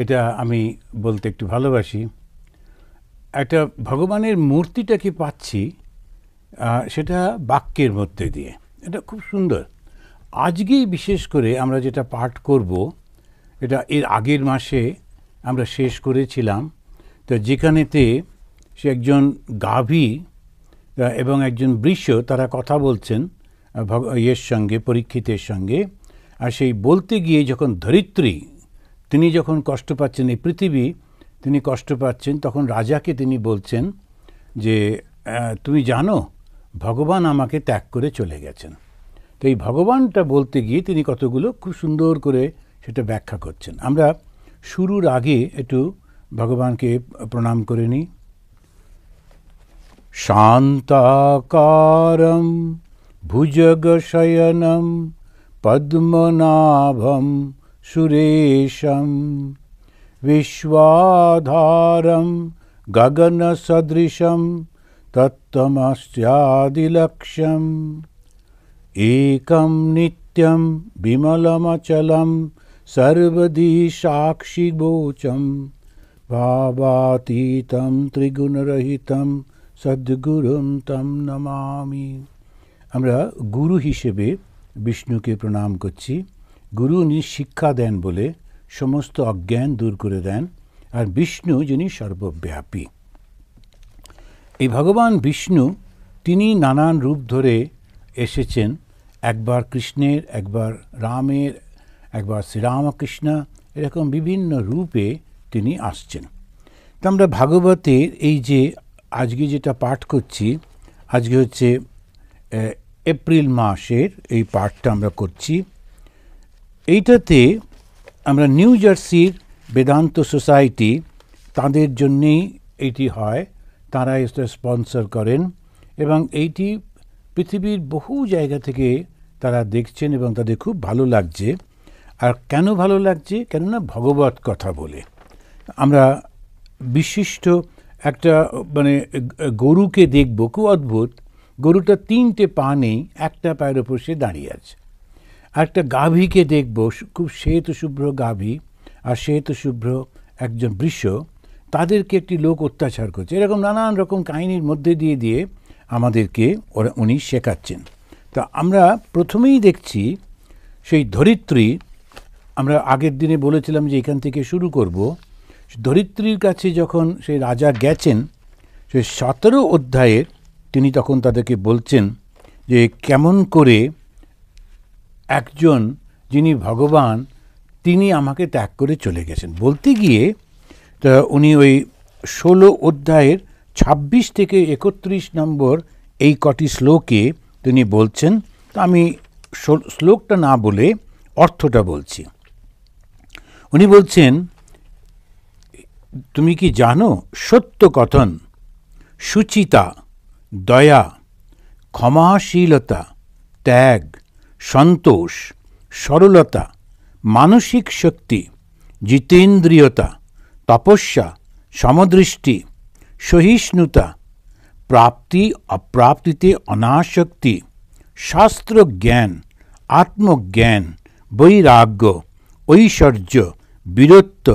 এটা আমি বলতে একটু ভালোবাসি। একটা ভগবানের মূর্তিটাকে পাচ্ছি সেটা বাক্যের মধ্যে দিয়ে, এটা খুব সুন্দর। আজকেই বিশেষ করে আমরা যেটা পাঠ করব, এটা এর আগের মাসে আমরা শেষ করেছিলাম। তো যেখানেতে সে একজন গাভী এবং একজন বৃষ তারা কথা বলছেন ইয়ের সঙ্গে, পরীক্ষিতের সঙ্গে। আর সেই বলতে গিয়ে যখন ধরিত্রী তিনি যখন কষ্ট পাচ্ছেন, এই পৃথিবী তিনি কষ্ট পাচ্ছেন, তখন রাজাকে তিনি বলছেন যে তুমি জানো ভগবান আমাকে ত্যাগ করে চলে গেছেন। তো এই ভগবানটা বলতে গিয়ে তিনি কতগুলো খুব সুন্দর করে সেটা ব্যাখ্যা করছেন। আমরা শুরুর আগে একটু ভগবানকে প্রণাম করে নিই। শান্তাকারম ভুজগশয়নম পদ্মনাভম সুরেশম विश्वाधारं गगनसदृशं तत्तमस्यादिलक्ष्यम् एकं नित्यं विमलमचलं सर्वदी साक्षिगोचं भावातीतं त्रिगुणरहितं सद्गुरुं तं नमामि। আমরা গুরু হিসেবে বিষ্ণুকে প্রণাম করছি। গুরু উনি শিক্ষা দেন বলে সমস্ত অজ্ঞান দূর করে দেন, আর বিষ্ণু যিনি সর্বব্যাপী। এই ভগবান বিষ্ণু তিনি নানান রূপ ধরে এসেছেন, একবার কৃষ্ণের, একবার রামের, একবার শ্রীরামকৃষ্ণ, এরকম বিভিন্ন রূপে তিনি আসছেন। তো আমরা ভাগবতের এই যে আজকে যেটা পাঠ করছি, আজকে হচ্ছে এপ্রিল মাসের এই পাঠটা আমরা করছি। এইটাতে আমরা নিউ জার্সির বেদান্ত সোসাইটি, তাদের জন্যেই এইটি হয়, তারা এটা স্পন্সর করেন এবং এইটি পৃথিবীর বহু জায়গা থেকে তারা দেখছেন এবং তাদের খুব ভালো লাগছে। আর কেন ভালো লাগছে? কেননা ভগবত কথা বলে। আমরা বিশিষ্ট একটা গরুকে দেখব, খুব অদ্ভুত। গরুটা 3টে পা নেই, একটা পায়ের ওপর সে দাঁড়িয়ে আছে। আর একটা গাভীকে দেখব, খুব শ্বেতশুভ্র গাভী আর শ্বেতশুভ্র একজন বৃষ, তাদেরকে একটি লোক অত্যাচার করছে। এরকম নানান রকম কাহিনীর মধ্যে দিয়ে দিয়ে আমাদেরকে উনি শেখাচ্ছেন। তা আমরা প্রথমেই দেখছি সেই ধরিত্রী, আমরা আগের দিনে বলেছিলাম যে এখান থেকে শুরু করব। ধরিত্রীর কাছে যখন সেই রাজা গেছেন, সেই 17 অধ্যায়ের তিনি তখন তাদেরকে বলছেন যে কেমন করে একজন যিনি ভগবান তিনি আমাকে ত্যাগ করে চলে গেছেন। বলতে গিয়ে তো উনি ওই 16 অধ্যায়ের 26 থেকে 31 নম্বর এই কটি শ্লোকে তিনি বলছেন। তো আমি শ্লোকটা না বলে অর্থটা বলছি। উনি বলছেন, তুমি কি জানো সত্য কথন, সুচিতা, দয়া, ক্ষমাশীলতা, ত্যাগ, সন্তোষ, সরলতা, মানসিক শক্তি, জিতেন্দ্রিয়তা, তপস্যা, সমদৃষ্টি, সহিষ্ণুতা, প্রাপ্তি অপ্রাপ্তিতে অনাসক্তি, শাস্ত্র জ্ঞান, আত্মজ্ঞান, বৈরাগ্য, ঐশ্বর্য, বীরত্ব,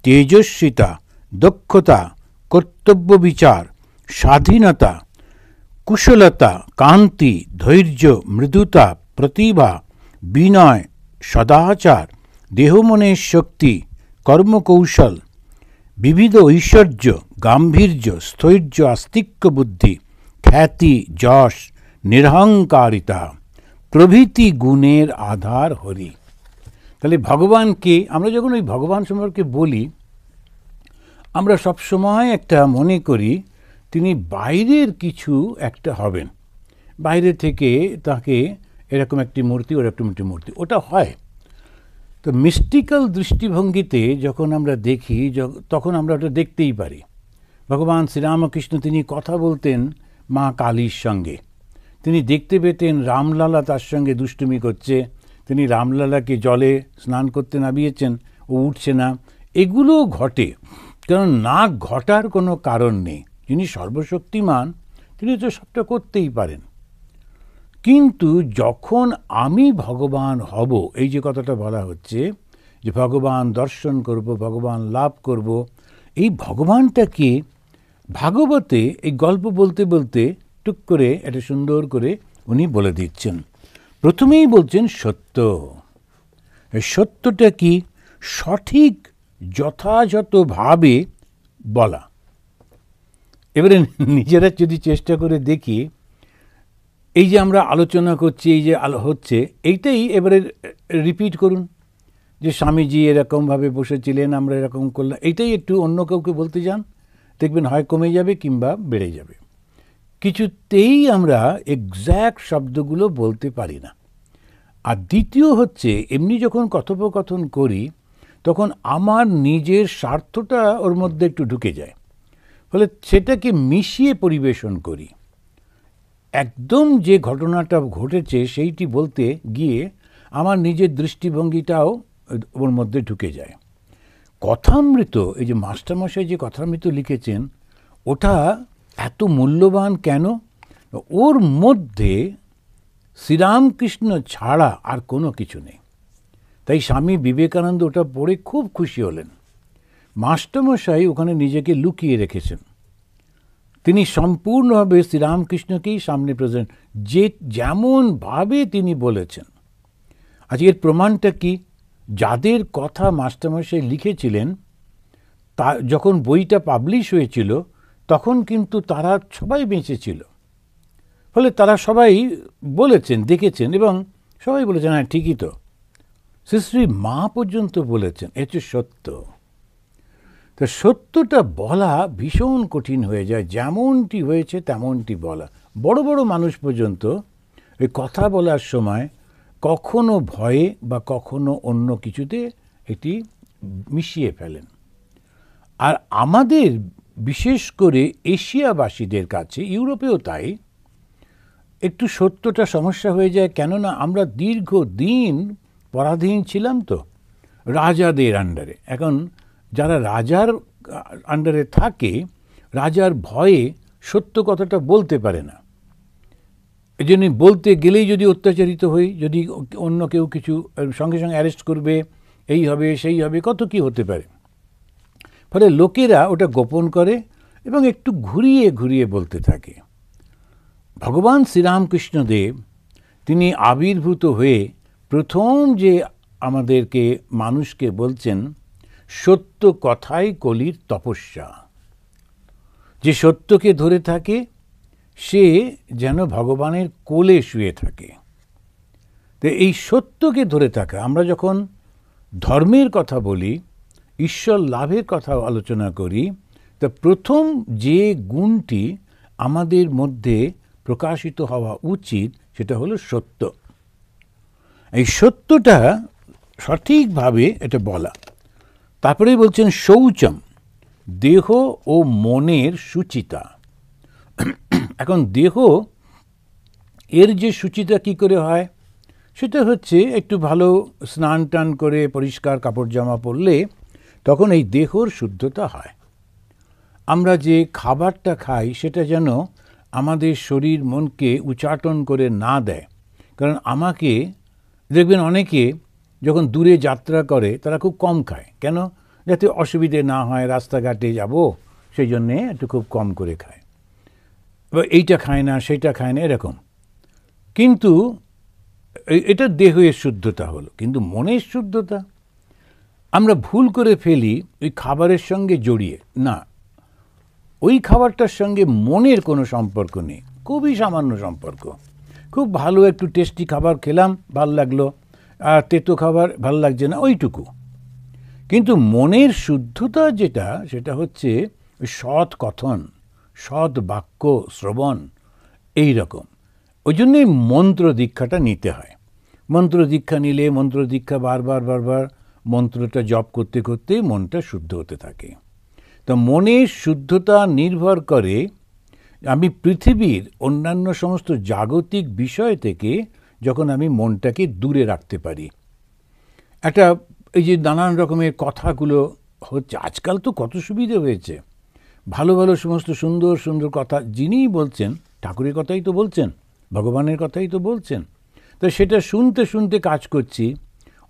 তেজস্বিতা, দক্ষতা, কর্তব্য বিচার, স্বাধীনতা, কুশলতা, কান্তি, ধৈর্য, মৃদুতা, প্রতিভা, বিনয়, সদাচার, দেহমনের শক্তি, কর্মকৌশল, বিবিধ ঐশ্বর্য, গাম্ভীর্য, স্থৈর্য, আস্তিক্য বুদ্ধি, খ্যাতি, যশ, নিরহংকারিতা প্রভৃতি গুণের আধার হরি। তাহলে ভগবানকে আমরা যখন ওই ভগবান সম্পর্কে বলি, আমরা সবসময় একটা মনে করি তিনি বাইরের কিছু একটা হবেন, বাইরে থেকে তাকে এরকম একটি মূর্তি, ওরকম একটি মূর্তি, ওটা হয়। তো মিস্টিক্যাল দৃষ্টিভঙ্গিতে যখন আমরা দেখি, তখন আমরা ওটা দেখতেই পারি। ভগবান শ্রীরামকৃষ্ণ তিনি কথা বলতেন মা কালীর সঙ্গে, তিনি দেখতে পেতেন রামলালা তার সঙ্গে দুষ্টুমি করছে, তিনি রামলালাকে জলে স্নান করতে নামিয়েছেন, ও উঠছে না। এগুলো ঘটে, কারণ না ঘটার কোনো কারণ নেই। যিনি সর্বশক্তিমান তিনি তো সবটা করতেই পারেন। কিন্তু যখন আমি ভগবান হব, এই যে কথাটা বলা হচ্ছে, যে ভগবান দর্শন করব, ভগবান লাভ করব। এই ভগবানটাকে ভাগবতে এই গল্প বলতে বলতে টুক করে এটা সুন্দর করে উনি বলে দিচ্ছেন। প্রথমেই বলছেন সত্য। এই সত্যটা কি? সঠিক যথাযথভাবে বলা। এবারে নিজেরা যদি চেষ্টা করে দেখি, এই যে আমরা আলোচনা করছি, এই যে হচ্ছে, এইটাই এবারে রিপিট করুন যে স্বামীজি এরকমভাবে বসেছিলেন, আমরা এরকম করলাম, এইটাই একটু অন্য কাউকে বলতে যান, দেখবেন হয় কমে যাবে কিংবা বেড়ে যাবে। কিছুতেই আমরা এক্স্যাক্ট শব্দগুলো বলতে পারি না। আর দ্বিতীয় হচ্ছে, এমনি যখন কথোপকথন করি তখন আমার নিজের স্বার্থটা ওর মধ্যে একটু ঢুকে যায়, ফলে সেটাকে মিশিয়ে পরিবেশন করি। একদম যে ঘটনাটা ঘটেছে সেইটি বলতে গিয়ে আমার নিজের দৃষ্টিভঙ্গিটাও ওর মধ্যে ঢুকে যায়। কথামৃত, এই যে মাস্টারমশাই যে কথামৃত লিখেছেন, ওটা এত মূল্যবান কেন? ওর মধ্যে শ্রীরামকৃষ্ণ ছাড়া আর কোনো কিছু নেই। তাই স্বামী বিবেকানন্দ ওটা পড়ে খুব খুশি হলেন। মাস্টারমশাই ওখানে নিজেকে লুকিয়ে রেখেছেন। তিনি সম্পূর্ণভাবে শ্রীরামকৃষ্ণকেই সামনে প্রেজেন্ট, যে যেমনভাবে তিনি বলেছেন। আজকে এর প্রমাণটা কি? যাদের কথা মাস্টারমশাই লিখেছিলেন, তা যখন বইটা পাবলিশ হয়েছিল তখন কিন্তু তারা সবাই বেঁচে ছিল। ফলে তারা সবাই বলেছেন, দেখেছেন, এবং সবাই বলেছেন হ্যাঁ ঠিকই তো। শ্রী শ্রী মা পর্যন্ত বলেছেন। এ হচ্ছে সত্য। তা সত্যটা বলা ভীষণ কঠিন হয়ে যায়, যেমনটি হয়েছে তেমনটি বলা। বড় বড় মানুষ পর্যন্ত এই কথা বলার সময় কখনো ভয়ে বা কখনো অন্য কিছুতে এটি মিশিয়ে ফেলেন। আর আমাদের বিশেষ করে এশিয়াবাসীদের কাছে, ইউরোপেও তাই, একটু সত্যটা সমস্যা হয়ে যায়। কেননা আমরা দীর্ঘদিন পরাধীন ছিলাম তো রাজাদের আন্ডারে। এখন যারা রাজার আন্ডারে থাকে, রাজার ভয়ে সত্য কথাটা বলতে পারে না। এই জন্য বলতে গেলেই যদি অত্যাচারিত হই, যদি অন্য কেউ কিছু সঙ্গে সঙ্গে অ্যারেস্ট করবে, এই হবে সেই হবে, কত কি হতে পারে। ফলে লোকেরা ওটা গোপন করে এবং একটু ঘুরিয়ে ঘুরিয়ে বলতে থাকে। ভগবান শ্রীরামকৃষ্ণদেব তিনি আবির্ভূত হয়ে প্রথম যে আমাদেরকে মানুষকে বলছেন, সত্য কথাই কলির তপস্যা। যে সত্যকে ধরে থাকে সে যেন ভগবানের কোলে শুয়ে থাকে। তো এই সত্যকে ধরে থাকা, আমরা যখন ধর্মের কথা বলি, ঈশ্বর লাভের কথা আলোচনা করি, তা প্রথম যে গুণটি আমাদের মধ্যে প্রকাশিত হওয়া উচিত সেটা হলো সত্য। এই সত্যটা সঠিকভাবে এটা বলা। তারপরেই বলছেন শৌচম, দেহ ও মনের শুচিতা। এখন দেহ এর যে শুচিতা কি করে হয়, সেটা হচ্ছে একটু ভালো স্নান টান করে পরিষ্কার কাপড় জামা পরলে তখন এই দেহর শুদ্ধতা হয়। আমরা যে খাবারটা খাই সেটা যেন আমাদের শরীর মনকে উচাটন করে না দেয়। কারণ আমাকে দেখবেন অনেকে যখন দূরে যাত্রা করে তারা খুব কম খায়। কেন? যাতে অসুবিধে না হয়, রাস্তাঘাটে যাব সেই জন্যে একটু খুব কম করে খায়, এবার এইটা খায় না সেইটা খায় না এরকম। কিন্তু এটা দেহের শুদ্ধতা হলো, কিন্তু মনের শুদ্ধতা আমরা ভুল করে ফেলি ওই খাবারের সঙ্গে জড়িয়ে। না, ওই খাবারটার সঙ্গে মনের কোনো সম্পর্ক নেই, খুবই সামান্য সম্পর্ক। খুব ভালো একটু টেস্টি খাবার খেলাম, ভাল লাগলো, আর তেতো খাবার ভাল লাগছে না, ওইটুকু। কিন্তু মনের শুদ্ধতা যেটা, সেটা হচ্ছে সৎ কথন, সৎ বাক্য শ্রবণ, এই রকম। ওই জন্যই মন্ত্র দীক্ষাটা নিতে হয়। মন্ত্র দীক্ষা নিলে, মন্ত্র দীক্ষা বারবার বারবার মন্ত্রটা জপ করতে করতে মনটা শুদ্ধ হতে থাকে। তো মনের শুদ্ধতা নির্ভর করে আমি পৃথিবীর অন্যান্য সমস্ত জাগতিক বিষয় থেকে যখন আমি মনটাকে দূরে রাখতে পারি। একটা এই যে নানান রকমের কথাগুলো হচ্ছে, আজকাল তো কত সুবিধে হয়েছে, ভালো ভালো সমস্ত সুন্দর সুন্দর কথা যিনিই বলছেন, ঠাকুরের কথাই তো বলছেন, ভগবানের কথাই তো বলছেন। তো সেটা শুনতে শুনতে কাজ করছি,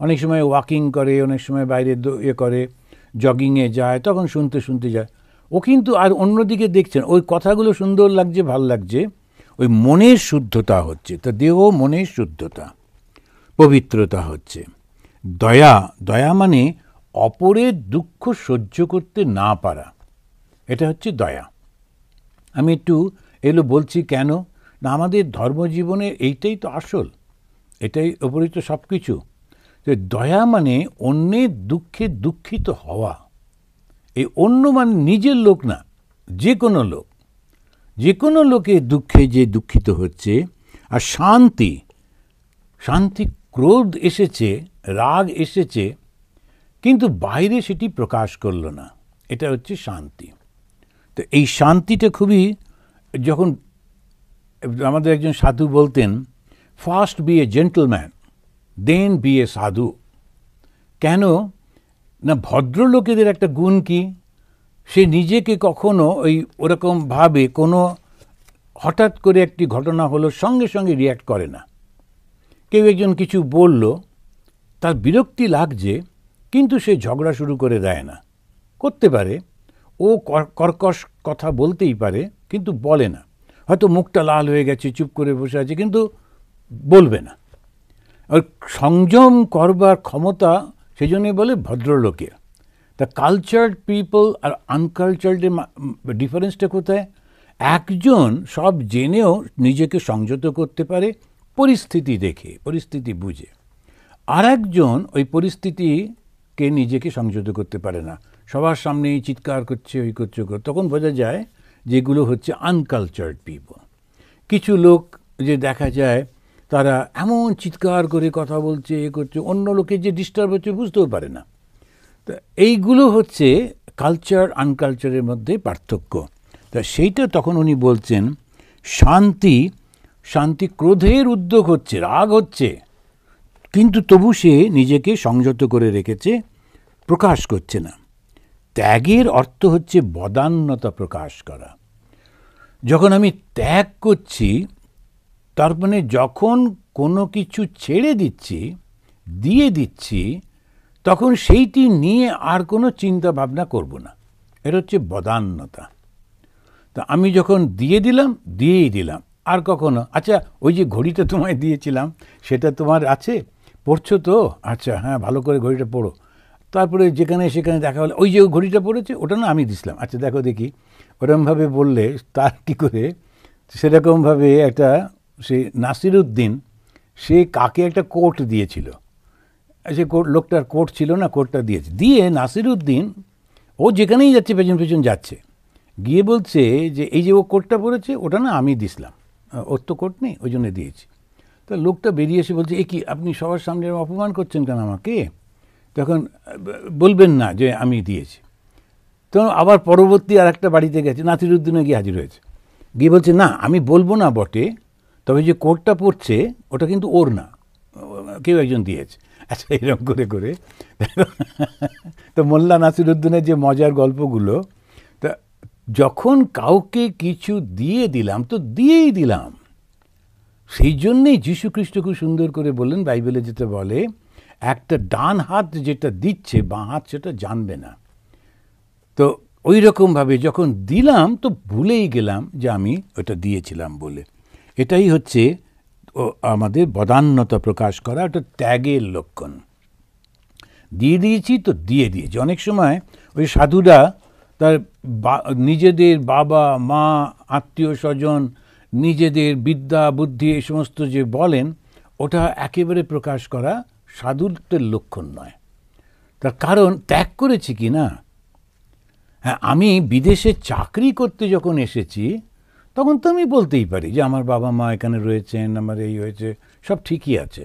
অনেক সময় ওয়াকিং করে, অনেক সময় বাইরে করে, জগিংয়ে যায়, তখন শুনতে শুনতে যায়। ও কিন্তু আর অন্যদিকে দেখছেন, ওই কথাগুলো সুন্দর লাগছে, ভাল লাগছে, ওই মনের শুদ্ধতা হচ্ছে, তা দেহ মনের শুদ্ধতা, পবিত্রতা হচ্ছে। দয়া, দয়া মানে অপরের দুঃখ সহ্য করতে না পারা, এটা হচ্ছে দয়া। আমি একটু এগুলো বলছি কেন না, আমাদের ধর্মজীবনে এইটাই তো আসল, এটাই ওপরেই তো সব কিছু। যে দয়া মানে অন্যের দুঃখে দুঃখিত হওয়া। এই অন্য মানে নিজের লোক না, যে কোনো লোক, যে কোনো লোকের দুঃখে যে দুঃখিত হচ্ছে। আর শান্তি, শান্তি, ক্রোধ এসেছে, রাগ এসেছে, কিন্তু বাইরে সেটি প্রকাশ করলো না, এটা হচ্ছে শান্তি। তো এই শান্তিটা খুবই, যখন আমাদের একজন সাধু বলতেন, first be a gentleman then be a sadhu. কেন না, ভদ্রলোকেদের একটা গুণ কি, সে নিজেকে কখনো ওই ওরকমভাবে কোনো হঠাৎ করে একটি ঘটনা হলো সঙ্গে সঙ্গে রিয়্যাক্ট করে না। কেউ একজন কিছু বলল, তার বিরক্তি লাগছে, কিন্তু সে ঝগড়া শুরু করে দেয় না। করতে পারে, ও কর্কশ কথা বলতেই পারে, কিন্তু বলে না। হয়তো মুখটা লাল হয়ে গেছে, চুপ করে বসে আছে, কিন্তু বলবে না। ওর সংযম করবার ক্ষমতা, সেই জন্যই বলে ভদ্রলোকের। দ্য কালচার্ড পিপল আর আনকালচার্ডের ডিফারেন্সটা কোথায়? একজন সব জেনেও নিজেকে সংযত করতে পারে পরিস্থিতি দেখে, পরিস্থিতি বুঝে। আর একজন ওই পরিস্থিতিকে নিজেকে সংযত করতে পারে না, সবার সামনেই চিৎকার করছে, ওই করছে, তখন বোঝা যায় যেগুলো হচ্ছে আনকালচার্ড পিপল। কিছু লোক যে দেখা যায় তারা এমন চিৎকার করে কথা বলছে, এ করছে, অন্য লোকের যে ডিস্টার্ব হচ্ছে বুঝতেও পারে না। তা এইগুলো হচ্ছে কালচার আনকালচারের মধ্যে পার্থক্য। তা সেইটা তখন উনি বলছেন, শান্তি, শান্তি ক্রোধের উদ্যোগ হচ্ছে, রাগ হচ্ছে, কিন্তু তবু সে নিজেকে সংযত করে রেখেছে, প্রকাশ করছে না। ত্যাগের অর্থ হচ্ছে বদান্যতা প্রকাশ করা। যখন আমি ত্যাগ করছি, তার মানে যখন কোনো কিছু ছেড়ে দিচ্ছি, দিয়ে দিচ্ছি, তখন সেইটি নিয়ে আর কোনো চিন্তা ভাবনা করব না। এটা হচ্ছে বদান্যতা। তা আমি যখন দিয়ে দিলাম, দিয়েই দিলাম, আর কখনো আচ্ছা ওই যে ঘড়িটা তোমায় দিয়েছিলাম সেটা তোমার আছে, পড়ছো তো, আচ্ছা হ্যাঁ ভালো করে ঘড়িটা পড়ো। তারপরে যেখানে সেখানে দেখা হলে ওই যে ঘড়িটা পড়েছে ওটা না আমি দিছিলাম, আচ্ছা দেখো দেখি, ওরকমভাবে বললে তার কী করে। সেরকমভাবে একটা সে নাসিরুদ্দিন, সে কাকে একটা কোট দিয়েছিল, সে লোকটার কোট ছিল না, কোটটা দিয়েছে, দিয়ে নাসিরুদ্দিন ও যেখানেই যাচ্ছে পেছন পেছন যাচ্ছে, গিয়ে বলছে যে এই যে ও কোটটা পরেছে ওটা না আমি দিছিলাম, ওর তো কোট নেই ওই জন্য দিয়েছি। তা লোকটা বেরিয়ে এসে বলছে, এ কি আপনি সবার সামনে অপমান করছেন কেন আমাকে, তখন বলবেন না যে আমি দিয়েছি। তখন আবার পরবর্তী আর একটা বাড়িতে গেছে, নাসিরুদ্দিনে গিয়ে হাজির হয়েছে, গিয়ে বলছে না আমি বলবো না বটে, তবে যে কোটটা পড়ছে ওটা কিন্তু ওর না, কেউ একজন দিয়েছে। আচ্ছা এরকম করে করে তো মোল্লা নাসিরুদ্দিনের যে মজার গল্পগুলো। তা যখন কাউকে কিছু দিয়ে দিলাম তো দিয়েই দিলাম। সেই জন্যেই যীশুখ্রিস্ট খুব সুন্দর করে বললেন, বাইবেলে যেটা বলে, একটা ডান হাত যেটা দিচ্ছে বাঁ হাত সেটা জানবে না। তো ওই রকমভাবে যখন দিলাম তো ভুলেই গেলাম যে আমি ওটা দিয়েছিলাম বলে। এটাই হচ্ছে আমাদের বদান্যতা প্রকাশ করা, ওটা ত্যাগের লক্ষণ। দিয়ে দিয়েছি তো দিয়ে দিয়েছি। অনেক সময় ওই সাধুরা তার নিজেদের বাবা মা আত্মীয় স্বজন, নিজেদের বিদ্যা বুদ্ধি এই সমস্ত যে বলেন, ওটা একেবারে প্রকাশ করা সাধুত্বের লক্ষণ নয়। তার কারণ ত্যাগ করেছি কি না। হ্যাঁ, আমি বিদেশে চাকরি করতে যখন এসেছি তখন তো আমি বলতেই পারি যে আমার বাবা মা এখানে রয়েছেন, আমার এই হয়েছে, সব ঠিকই আছে।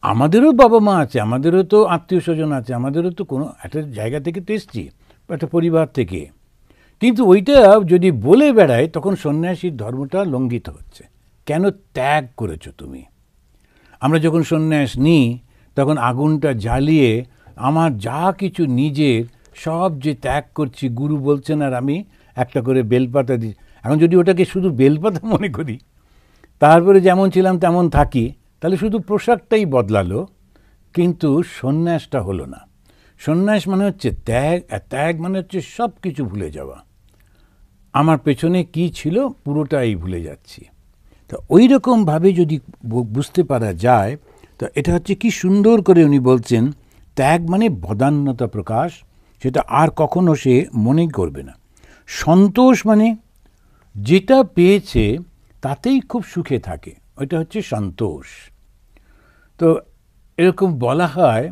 আমাদেরও বাবা মা আছে, আমাদেরও তো আত্মীয় স্বজন আছে, আমাদেরও তো কোনো একটা জায়গা থেকে তো এসছি, একটা পরিবার থেকে। কিন্তু ওইটা যদি বলে বেড়ায় তখন সন্ন্যাসীর ধর্মটা লঙ্ঘিত হচ্ছে। কেন ত্যাগ করেছো তুমি? আমরা যখন সন্ন্যাস নিই তখন আগুনটা জ্বালিয়ে আমার যা কিছু নিজের সব যে ত্যাগ করছি, গুরু বলছেন আর আমি একটা করে বেলপাতা দিই। এখন যদি ওটাকে শুধু বেলপাতা মনে করি, তারপরে যেমন ছিলাম তেমন থাকি, তাহলে শুধু পোশাকটাই বদলালো, কিন্তু সন্ন্যাসটা হলো না। সন্ন্যাস মানে হচ্ছে ত্যাগ, আর ত্যাগ মানে হচ্ছে সব কিছু ভুলে যাওয়া। আমার পেছনে কি ছিল পুরোটাই ভুলে যাচ্ছি। তো ওই রকমভাবে যদি বুঝতে পারা যায়, তো এটা হচ্ছে কি সুন্দর করে উনি বলছেন, ত্যাগ মানে বদান্যতা প্রকাশ, সেটা আর কখনো সে মনে করবে না। সন্তোষ মানে যেটা পেয়েছে তাতেই খুব সুখে থাকে, ওইটা হচ্ছে সন্তোষ। তো এরকম বলা হয়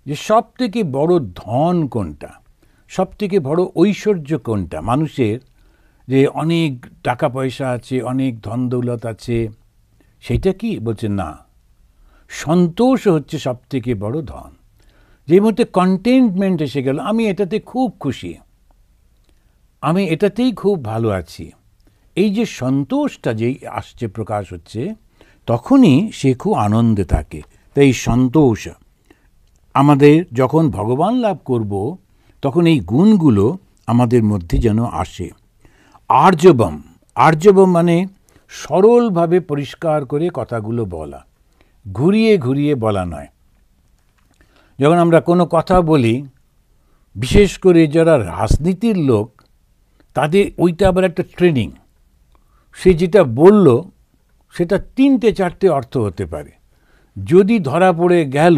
যে সব থেকে বড় ধন কোনটা, সব থেকে বড় ঐশ্বর্য কোনটা মানুষের, যে অনেক টাকা পয়সা আছে, অনেক ধন দৌলত আছে, সেটা কি? বলছে না, সন্তোষ হচ্ছে সব থেকে বড় ধন। যে মধ্যে কন্টেন্টমেন্ট এসে গেল, আমি এটাতে খুব খুশি, আমি এটাতেই খুব ভালো আছি, এই যে সন্তোষটা যেই আসছে, প্রকাশ হচ্ছে, তখনই সে খুব আনন্দে থাকে। তাই এই সন্তোষ আমাদের যখন ভগবান লাভ করব, তখন এই গুণগুলো আমাদের মধ্যে যেন আসে। আর্জবম, আর্জবম মানে সরলভাবে পরিষ্কার করে কথাগুলো বলা, ঘুরিয়ে ঘুরিয়ে বলা নয়। যখন আমরা কোনো কথা বলি, বিশেষ করে যারা রাজনীতির লোক, তাদের ওইটা আবার একটা ট্রেনিং। সে যেটা বলল সেটা 3-4টে অর্থ হতে পারে। যদি ধরা পড়ে গেল,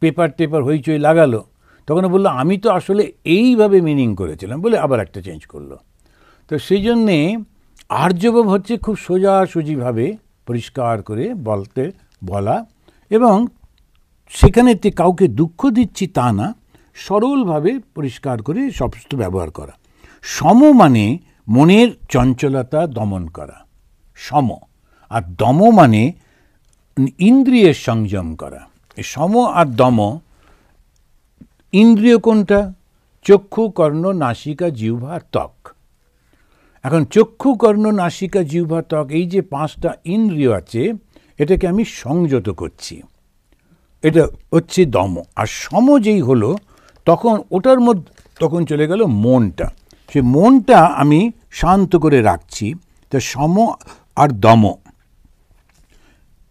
পেপার টেপার হইচই লাগালো, তখন বললো আমি তো আসলে এইভাবে মিনিং করেছিলাম, বলে আবার একটা চেঞ্জ করলো। তো সেই জন্যে আর্জবম হচ্ছে খুব সোজাসুজিভাবে পরিষ্কার করে বলা, এবং সেখানে কাউকে দুঃখ দিচ্ছি তা না, সরলভাবে পরিষ্কার করে সমস্ত ব্যবহার করা। সম মানে মনের চঞ্চলতা দমন করা, সম। আর দম মানে ইন্দ্রিয়ের সংযম করা। সম আর দম, ইন্দ্রিয় কোনটা? চক্ষু, কর্ণ, নাসিকা, জিহ্বা, ত্বক। এখন চক্ষু, কর্ণ, নাসিকা, জিহ্বা, ত্বক, এই যে 5টা ইন্দ্রিয় আছে, এটাকে আমি সংযত করছি, এটা হচ্ছে দম। আর সম যেই হলো, তখন ওটার মধ্যে তখন চলে গেল মনটা, সে মনটা আমি শান্ত করে রাখছি। তো সম আর দম।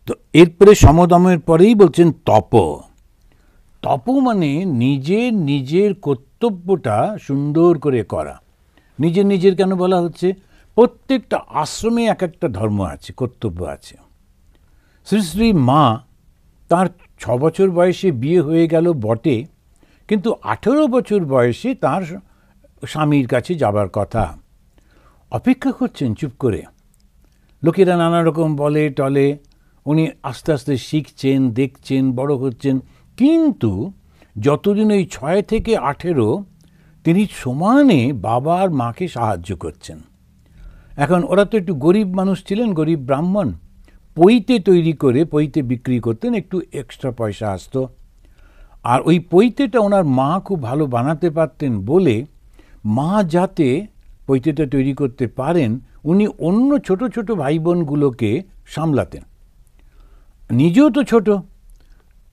তো এরপরে সমদমের পরেই বলছেন তপ। তপ মানে নিজের কর্তব্যটা সুন্দর করে করা। নিজের কেন বলা হচ্ছে? প্রত্যেকটা আশ্রমে এক একটা ধর্ম আছে, কর্তব্য আছে। শ্রী শ্রী মা, তার 6 বছর বয়সে বিয়ে হয়ে গেল বটে, কিন্তু 18 বছর বয়সে তার স্বামীর কাছে যাবার কথা। অপেক্ষা করছেন চুপ করে, লোকেরা নানা রকম বলে টলে, উনি আস্তে আস্তে শিখছেন, দেখছেন, বড় হচ্ছেন। কিন্তু যতদিন ওই 6 থেকে 18 তিনি সমানে বাবা আর মাকে সাহায্য করছেন। এখন ওরা তো একটু গরিব মানুষ ছিলেন, গরিব ব্রাহ্মণ, পৈতে তৈরি করে পৈতে বিক্রি করতেন, একটু এক্সট্রা পয়সা আসতো। আর ওই পৈতেটা ওনার মা খুব ভালো বানাতে পারতেন বলে, মা যাতে পৈতেটা তৈরি করতে পারেন, উনি অন্য ছোট ছোট ভাই বোনগুলোকে সামলাতেন। নিজেও তো ছোট,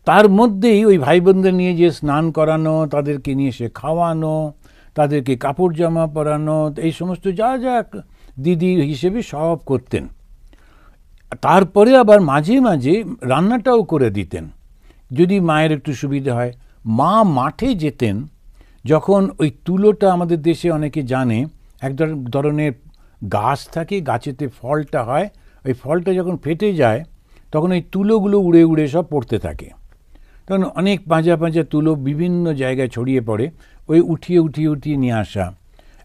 তার মধ্যেই ওই ভাই বোনদের নিয়ে যে স্নান করানো, তাদেরকে নিয়ে এসে খাওয়ানো, তাদেরকে কাপড় জামা পরানো, এই সমস্ত যা যা দিদি হিসেবে সব করতেন। তারপরে আবার মাঝে মাঝে রান্নাটাও করে দিতেন, যদি মায়ের একটু সুবিধা হয়। মা মাঠে যেতেন, যখন ওই তুলোটা আমাদের দেশে অনেকে জানে, এক ধরনের গাছ থাকে, গাছেতে ফলটা হয়, ওই ফলটা যখন ফেটে যায়, তখন ওই তুলোগুলো উড়ে উড়ে সব পড়তে থাকে। তখন অনেক পাঁজা পাঁজা তুলো বিভিন্ন জায়গায় ছড়িয়ে পড়ে, ওই উঠিয়ে উঠিয়ে উঠিয়ে নিয়ে আসা।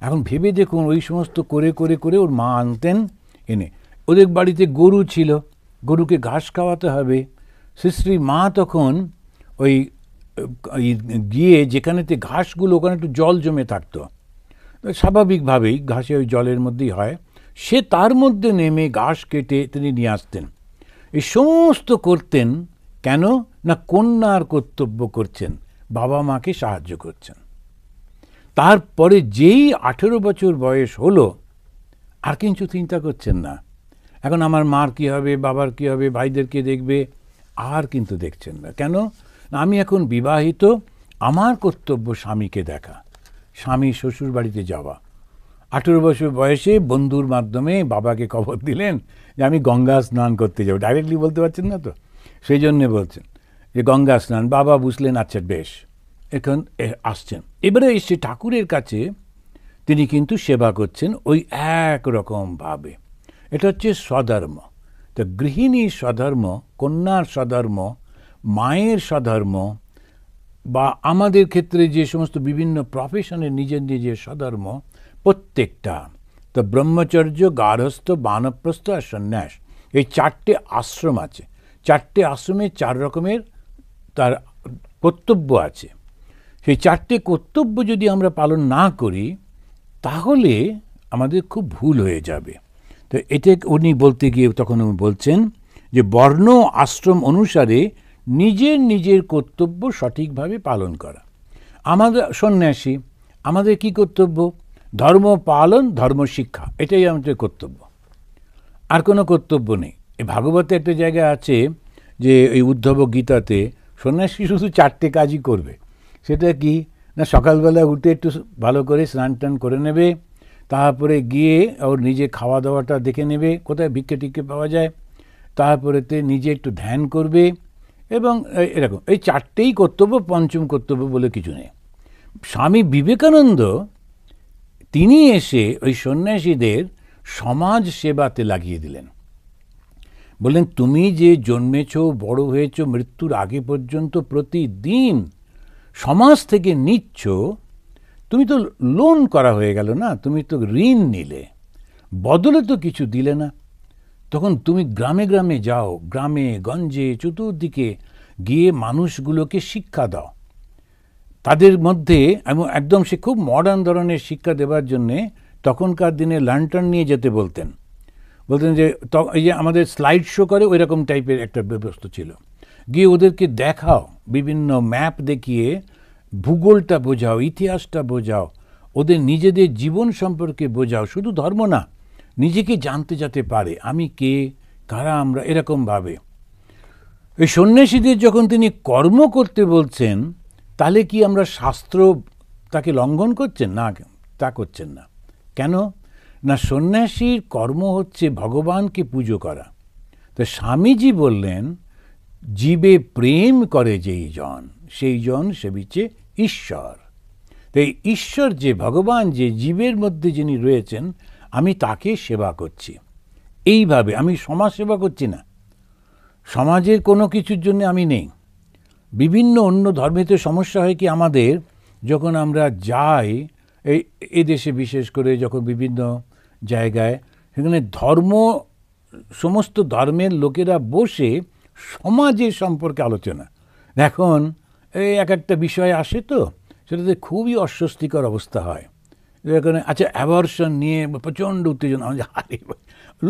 এখন ভেবে দেখুন, ওই সমস্ত করে করে করে ওর মা আনতেন এনে। ওদের বাড়িতে গরু ছিল, গরুকে ঘাস খাওয়াতে হবে। শ্রী মা তখন ওই গিয়ে যেখানেতে ঘাসগুলো, ওখানে একটু জল জমে থাকতো, স্বাভাবিকভাবেই ঘাসে ওই জলের মধ্যেই হয়, সে তার মধ্যে নেমে ঘাস কেটে তিনি নিয়ে আসতেন। এই সমস্ত করতেন কেন? না কন্যার কর্তব্য করছেন, বাবা মাকে সাহায্য করছেন। তারপরে যেই 18 বছর বয়স হলো, আর কিছু চিন্তা করছেন না। এখন আমার মার কী হবে, বাবার কী হবে, ভাইদেরকে দেখবে, আর কিন্তু দেখছেন না। কেন? আমি এখন বিবাহিত, আমার কর্তব্য স্বামীকে দেখা, স্বামী শ্বশুর বাড়িতে যাওয়া। 18 বছর বয়সে বন্ধুর মাধ্যমে বাবাকে খবর দিলেন যে আমি গঙ্গা স্নান করতে যাব। ডাইরেক্টলি বলতে পারছেন না তো, সেই জন্যে বলছেন। যে গঙ্গা স্নান, বাবা বুঝলেন আচ্ছা বেশ, এখন আসছেন। এবারে এসে ঠাকুরের কাছে তিনি কিন্তু সেবা করছেন ওই একরকমভাবে। এটা হচ্ছে স্বধর্ম। তো গৃহিণীর স্বধর্ম, কন্যার স্বধর্ম, মায়ের স্বধর্ম, বা আমাদের ক্ষেত্রে যে সমস্ত বিভিন্ন প্রফেশনের নিজের নিজের স্বধর্ম, প্রত্যেকটা, তো ব্রহ্মচর্য, গার্হস্থ, বানপ্রস্থ আর সন্ন্যাস, এই 4টে আশ্রম আছে। 4টে আশ্রমে 4 রকমের তার কর্তব্য আছে। সেই 4টে কর্তব্য যদি আমরা পালন না করি তাহলে আমাদের খুব ভুল হয়ে যাবে। তো এটা উনি বলতে গিয়ে তখন উনি বলছেন যে বর্ণ আশ্রম অনুসারে নিজের নিজের কর্তব্য সঠিকভাবে পালন করা। আমাদের সন্ন্যাসী, আমাদের কি কর্তব্য? ধর্ম পালন, ধর্ম শিক্ষা, এটাই আমাদের কর্তব্য, আর কোনো কর্তব্য নেই। এই ভাগবতে একটা জায়গা আছে যে এই উদ্ধব গীতাতে সন্ন্যাসী শুধু 4টে কাজই করবে। সেটা কি না, সকালবেলা উঠে একটু ভালো করে স্নান টান করে নেবে, তারপরে গিয়ে ওর নিজে খাওয়া দাওয়াটা দেখে নেবে কোথায় ভিক্ষে টিক্ষে পাওয়া যায়, তারপরেতে নিজে একটু ধ্যান করবে, এবং এরকম এই 4টেই কর্তব্য, পঞ্চম কর্তব্য বলে কিছু নেই। স্বামী বিবেকানন্দ তিনি এসে ওই সন্ন্যাসীদের সমাজ সেবাতে লাগিয়ে দিলেন। বললেন তুমি যে জন্মেছ, বড় হয়েছ, মৃত্যুর আগে পর্যন্ত প্রতিদিন সমাজ থেকে নিচ্ছ, তুমি তো লোন করা হয়ে গেল না, তুমি তো ঋণ নিলে, বদলে তো কিছু দিলে না। তখন তুমি গ্রামে গ্রামে যাও, গ্রামে গঞ্জে চতুর্দিকে গিয়ে মানুষগুলোকে শিক্ষা দাও। তাদের মধ্যে একদম সে খুব মডার্ন ধরনের শিক্ষা দেওয়ার জন্যে তখনকার দিনে ল্যান্টার্ন নিয়ে যেতে বলতেন যে এই যে আমাদের স্লাইড শো করে ওই রকম টাইপের একটা ব্যবস্থা ছিল। গিয়ে ওদেরকে দেখাও, বিভিন্ন ম্যাপ দেখিয়ে ভূগোলটা বোঝাও, ইতিহাসটা বোঝাও, ওদের নিজেদের জীবন সম্পর্কে বোঝাও, শুধু ধর্ম না, নিজেকে জানতে যাতে পারে আমি কে, কারা আমরা, এরকমভাবে। এই সন্ন্যাসীদের যখন তিনি কর্ম করতে বলছেন, তাহলে কি আমরা শাস্ত্র তাকে লঙ্ঘন করছেন? না, তা করছেন না। কেন না, সন্ন্যাসীর কর্ম হচ্ছে ভগবানকে পুজো করা। তো স্বামীজি বললেন জীবে প্রেম করে যেই জন, সেই জন সেবিছে ঈশ্বর। তো এই ঈশ্বর যে ভগবান, যে জীবের মধ্যে যিনি রয়েছেন, আমি তাকে সেবা করছি। এইভাবে আমি সমাজ সেবা করছি না, সমাজের কোনো কিছুর জন্য আমি নেই। বিভিন্ন অন্য ধর্মেতে সমস্যা হয় কি আমাদের, যখন আমরা যাই এই দেশে বিশেষ করে যখন বিভিন্ন জায়গায়, সেখানে সমস্ত ধর্মের লোকেরা বসে সমাজের সম্পর্কে আলোচনা। এখন এই একটা বিষয় আসে তো সেটাতে খুবই অস্বস্তিকর অবস্থা হয়। এখানে আচ্ছা অ্যাবর্শন নিয়ে প্রচণ্ড উত্তেজনা,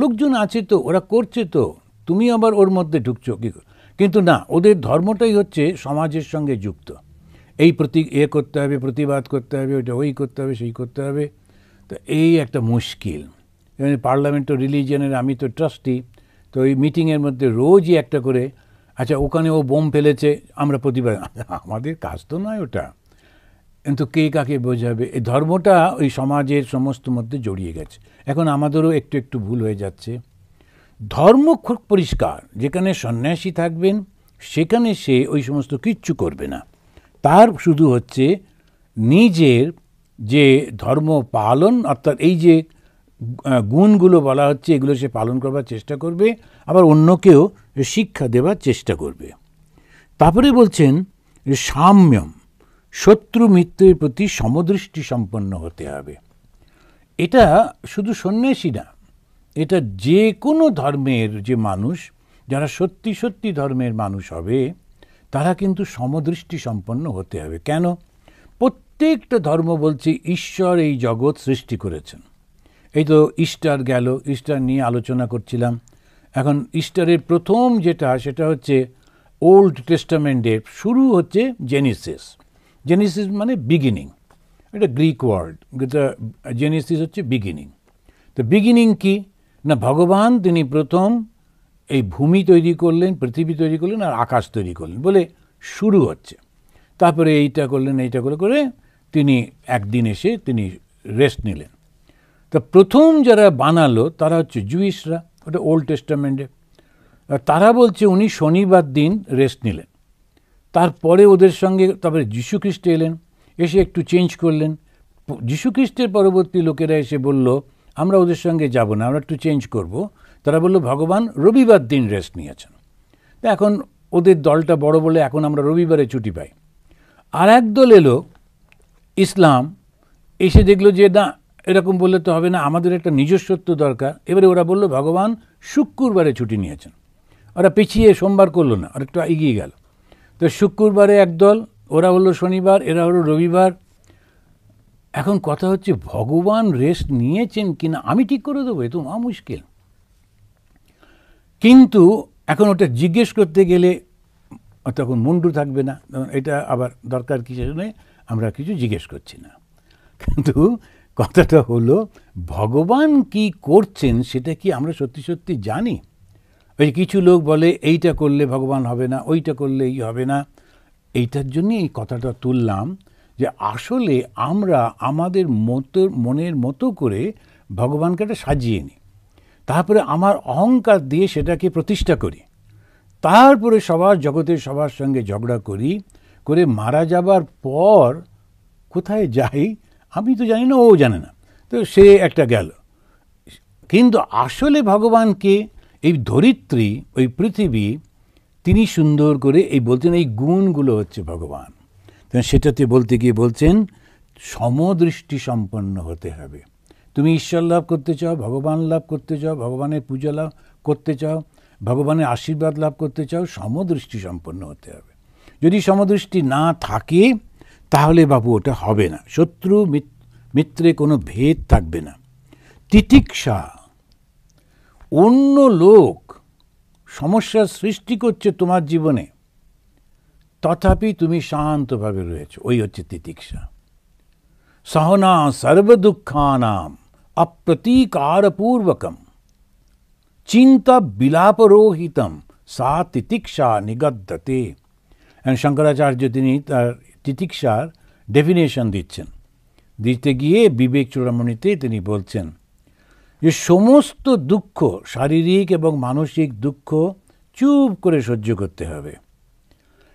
লোকজন আছে তো, ওরা করছে তো, তুমি আবার ওর মধ্যে ঢুকছো কি? কিন্তু না, ওদের ধর্মটাই হচ্ছে সমাজের সঙ্গে যুক্ত। এই করতে হবে, প্রতিবাদ করতে হবে, ওইটা ওই করতে হবে, সেই করতে হবে। তো এই একটা মুশকিল। পার্লামেন্ট ও রিলিজিয়নের আমি তো ট্রাস্টি, তো এই মিটিংয়ের মধ্যে রোজই একটা করে, আচ্ছা ওখানে ও বোম ফেলেছে, আমরা প্রতিবাদ, আমাদের কাজ তো নয় ওটা। কিন্তু কে কাকে বোঝাবে? এই ধর্মটা ওই সমাজের সমস্ত মধ্যে জড়িয়ে গেছে। এখন আমাদেরও একটু একটু ভুল হয়ে যাচ্ছে। ধর্ম খুব পরিষ্কার, যেখানে সন্ন্যাসী থাকবেন সেখানে সে ওই সমস্ত কিচ্ছু করবে না। তার শুধু হচ্ছে নিজের যে ধর্ম পালন, অর্থাৎ এই যে গুণগুলো বলা হচ্ছে এগুলো সে পালন করবার চেষ্টা করবে, আবার অন্যকেও শিক্ষা দেওয়ার চেষ্টা করবে। তারপরে বলছেন সাম্যম, শত্রু মিত্রের প্রতি সমদৃষ্টি সম্পন্ন হতে হবে। এটা শুধু সন্ন্যাসী না, এটা যে কোনো ধর্মের যে মানুষ, যারা সত্যি সত্যি ধর্মের মানুষ হবে, তারা কিন্তু সমদৃষ্টি সম্পন্ন হতে হবে। কেন? প্রত্যেকটা ধর্ম বলছে ঈশ্বর এই জগৎ সৃষ্টি করেছেন। এই তো ইস্টার গেল, ইস্টার নিয়ে আলোচনা করছিলাম। এখন ইস্টারের প্রথম যেটা, সেটা হচ্ছে ওল্ড টেস্টামেন্টের শুরু হচ্ছে জেনেসিস। জেনেসিস মানে বিগিনিং, এটা গ্রিক ওয়ার্ড, জেনেসিস হচ্ছে বিগিনিং। তো বিগিনিং কি না, ভগবান তিনি প্রথম এই ভূমি তৈরি করলেন, পৃথিবী তৈরি করলেন, আর আকাশ তৈরি করলেন বলে শুরু হচ্ছে। তারপরে এইটা করলেন, এইটা করে করে তিনি একদিন এসে তিনি রেস্ট নিলেন। তা প্রথম যারা বানালো তারা হচ্ছে জুইশরা, ওটা ওল্ড টেস্টামেন্টে। তারা বলছে উনি শনিবার দিন রেস্ট নিলেন। তারপরে ওদের সঙ্গে তারপরে যীশুখ্রিস্ট এলেন, এসে একটু চেঞ্জ করলেন। যীশুখ্রিস্টের পরবর্তী লোকেরা এসে বলল আমরা ওদের সঙ্গে যাব না, আমরা একটু চেঞ্জ করব। তারা বলল ভগবান রবিবার দিন রেস্ট নিয়েছেন, তা এখন ওদের দলটা বড় বলে এখন আমরা রবিবারে ছুটি পাই। আর এক দল এলো ইসলাম, এসে দেখলো যে না, এরকম বললে তো হবে না, আমাদের একটা নিজস্বত্ব দরকার। এবারে ওরা বলল ভগবান শুক্রবারে ছুটি নিয়েছেন। ওরা পিছিয়ে সোমবার করলো না, আর একটু এগিয়ে গেল। তো শুক্রবারে একদল, ওরা হলো শনিবার, এরা হলো রবিবার। এখন কথা হচ্ছে ভগবান রেস্ট নিয়েছেন কিনা আমি ঠিক করে দেবো, এ তো মুশকিল। কিন্তু এখন ওটা জিজ্ঞেস করতে গেলে তখন মুন্ডু থাকবে না, এটা আবার দরকার কি সেজন্য আমরা কিছু জিজ্ঞেস করছি না। কিন্তু কথাটা হলো ভগবান কি করছেন সেটা কি আমরা সত্যি সত্যি জানি? ওই কিছু লোক বলে এইটা করলে ভগবান হবে না, ওইটা করলে এই হবে না। এইটার জন্যই এই কথাটা তুললাম যে আসলে আমরা আমাদের মনের মতো করে ভগবানকে একটা সাজিয়ে নিই, তারপরে আমার অহংকার দিয়ে সেটাকে প্রতিষ্ঠা করি, তারপরে সবার জগতের সবার সঙ্গে ঝগড়া করি, করে মারা যাবার পর কোথায় যাই আমি তো জানি না, ও জানে না, তো সে একটা গেল। কিন্তু আসলে ভগবানকে এই ধরিত্রী, ওই পৃথিবী, তিনি সুন্দর করে এই বলছেন এই গুণগুলো হচ্ছে ভগবান। সেটাতে বলতে গিয়ে বলছেন সমদৃষ্টি সম্পন্ন হতে হবে। তুমি ঈশ্বর লাভ করতে চাও, ভগবান লাভ করতে চাও, ভগবানের পূজা লাভ করতে চাও, ভগবানের আশীর্বাদ লাভ করতে চাও, সমদৃষ্টি সম্পন্ন হতে হবে। যদি সমদৃষ্টি না থাকে তাহলে বাবু ওটা হবে না। শত্রু মিত্রে কোনো ভেদ থাকবে না। তিতিক্ষা, অন্য লোক সমস্যার সৃষ্টি করছে তোমার জীবনে, তথাপি তুমি শান্তভাবে রয়েছ, ওই হচ্ছে তিতিক্ষা। সহনা সর্বদুঃখানাম অপ্রতীকারপূর্বকম চিন্তা বিলাপরোহিতম সা তিতিক্ষা নিগদ্যতে। শঙ্করাচার্য তিনি তার তিতিক্ষার ডেফিনেশন দিতে গিয়ে বিবেক চূড়ামণিতে তিনি বলছেন যে সমস্ত দুঃখ, শারীরিক এবং মানসিক দুঃখ চুপ করে সহ্য করতে হবে,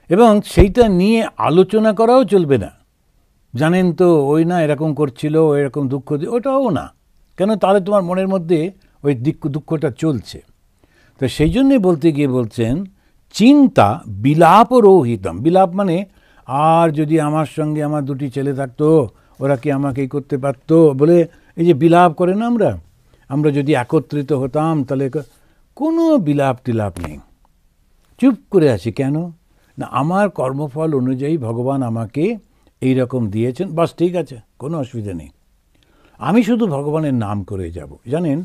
এবং সেইটা নিয়ে আলোচনা করাও চলবে না। জানেন তো ওই না এরকম করছিল, এরকম দুঃখ, ওটাও না, কেন তাহলে তোমার মনের মধ্যে ওই দুঃখটা চলছে। তো সেই জন্যে বলতে গিয়ে বলছেন চিন্তা বিলাপরোহিতম। বিলাপ মানে আর যদি আমার সঙ্গে আমার দুটি ছেলে থাকতো, ওরা কি আমাকে এই করতে পারতো বলে এই যে বিলাপ করে না আমরা যদি একত্রিত হতাম তাহলে কোনো বিলাপ টিলাপ নেই, চুপ করে আছি কেন না, আমার কর্মফল অনুযায়ী ভগবান আমাকে এই রকম দিয়েছেন, বাস ঠিক আছে, কোনো অসুবিধা নেই, আমি শুধু ভগবানের নাম করে যাব। জানেন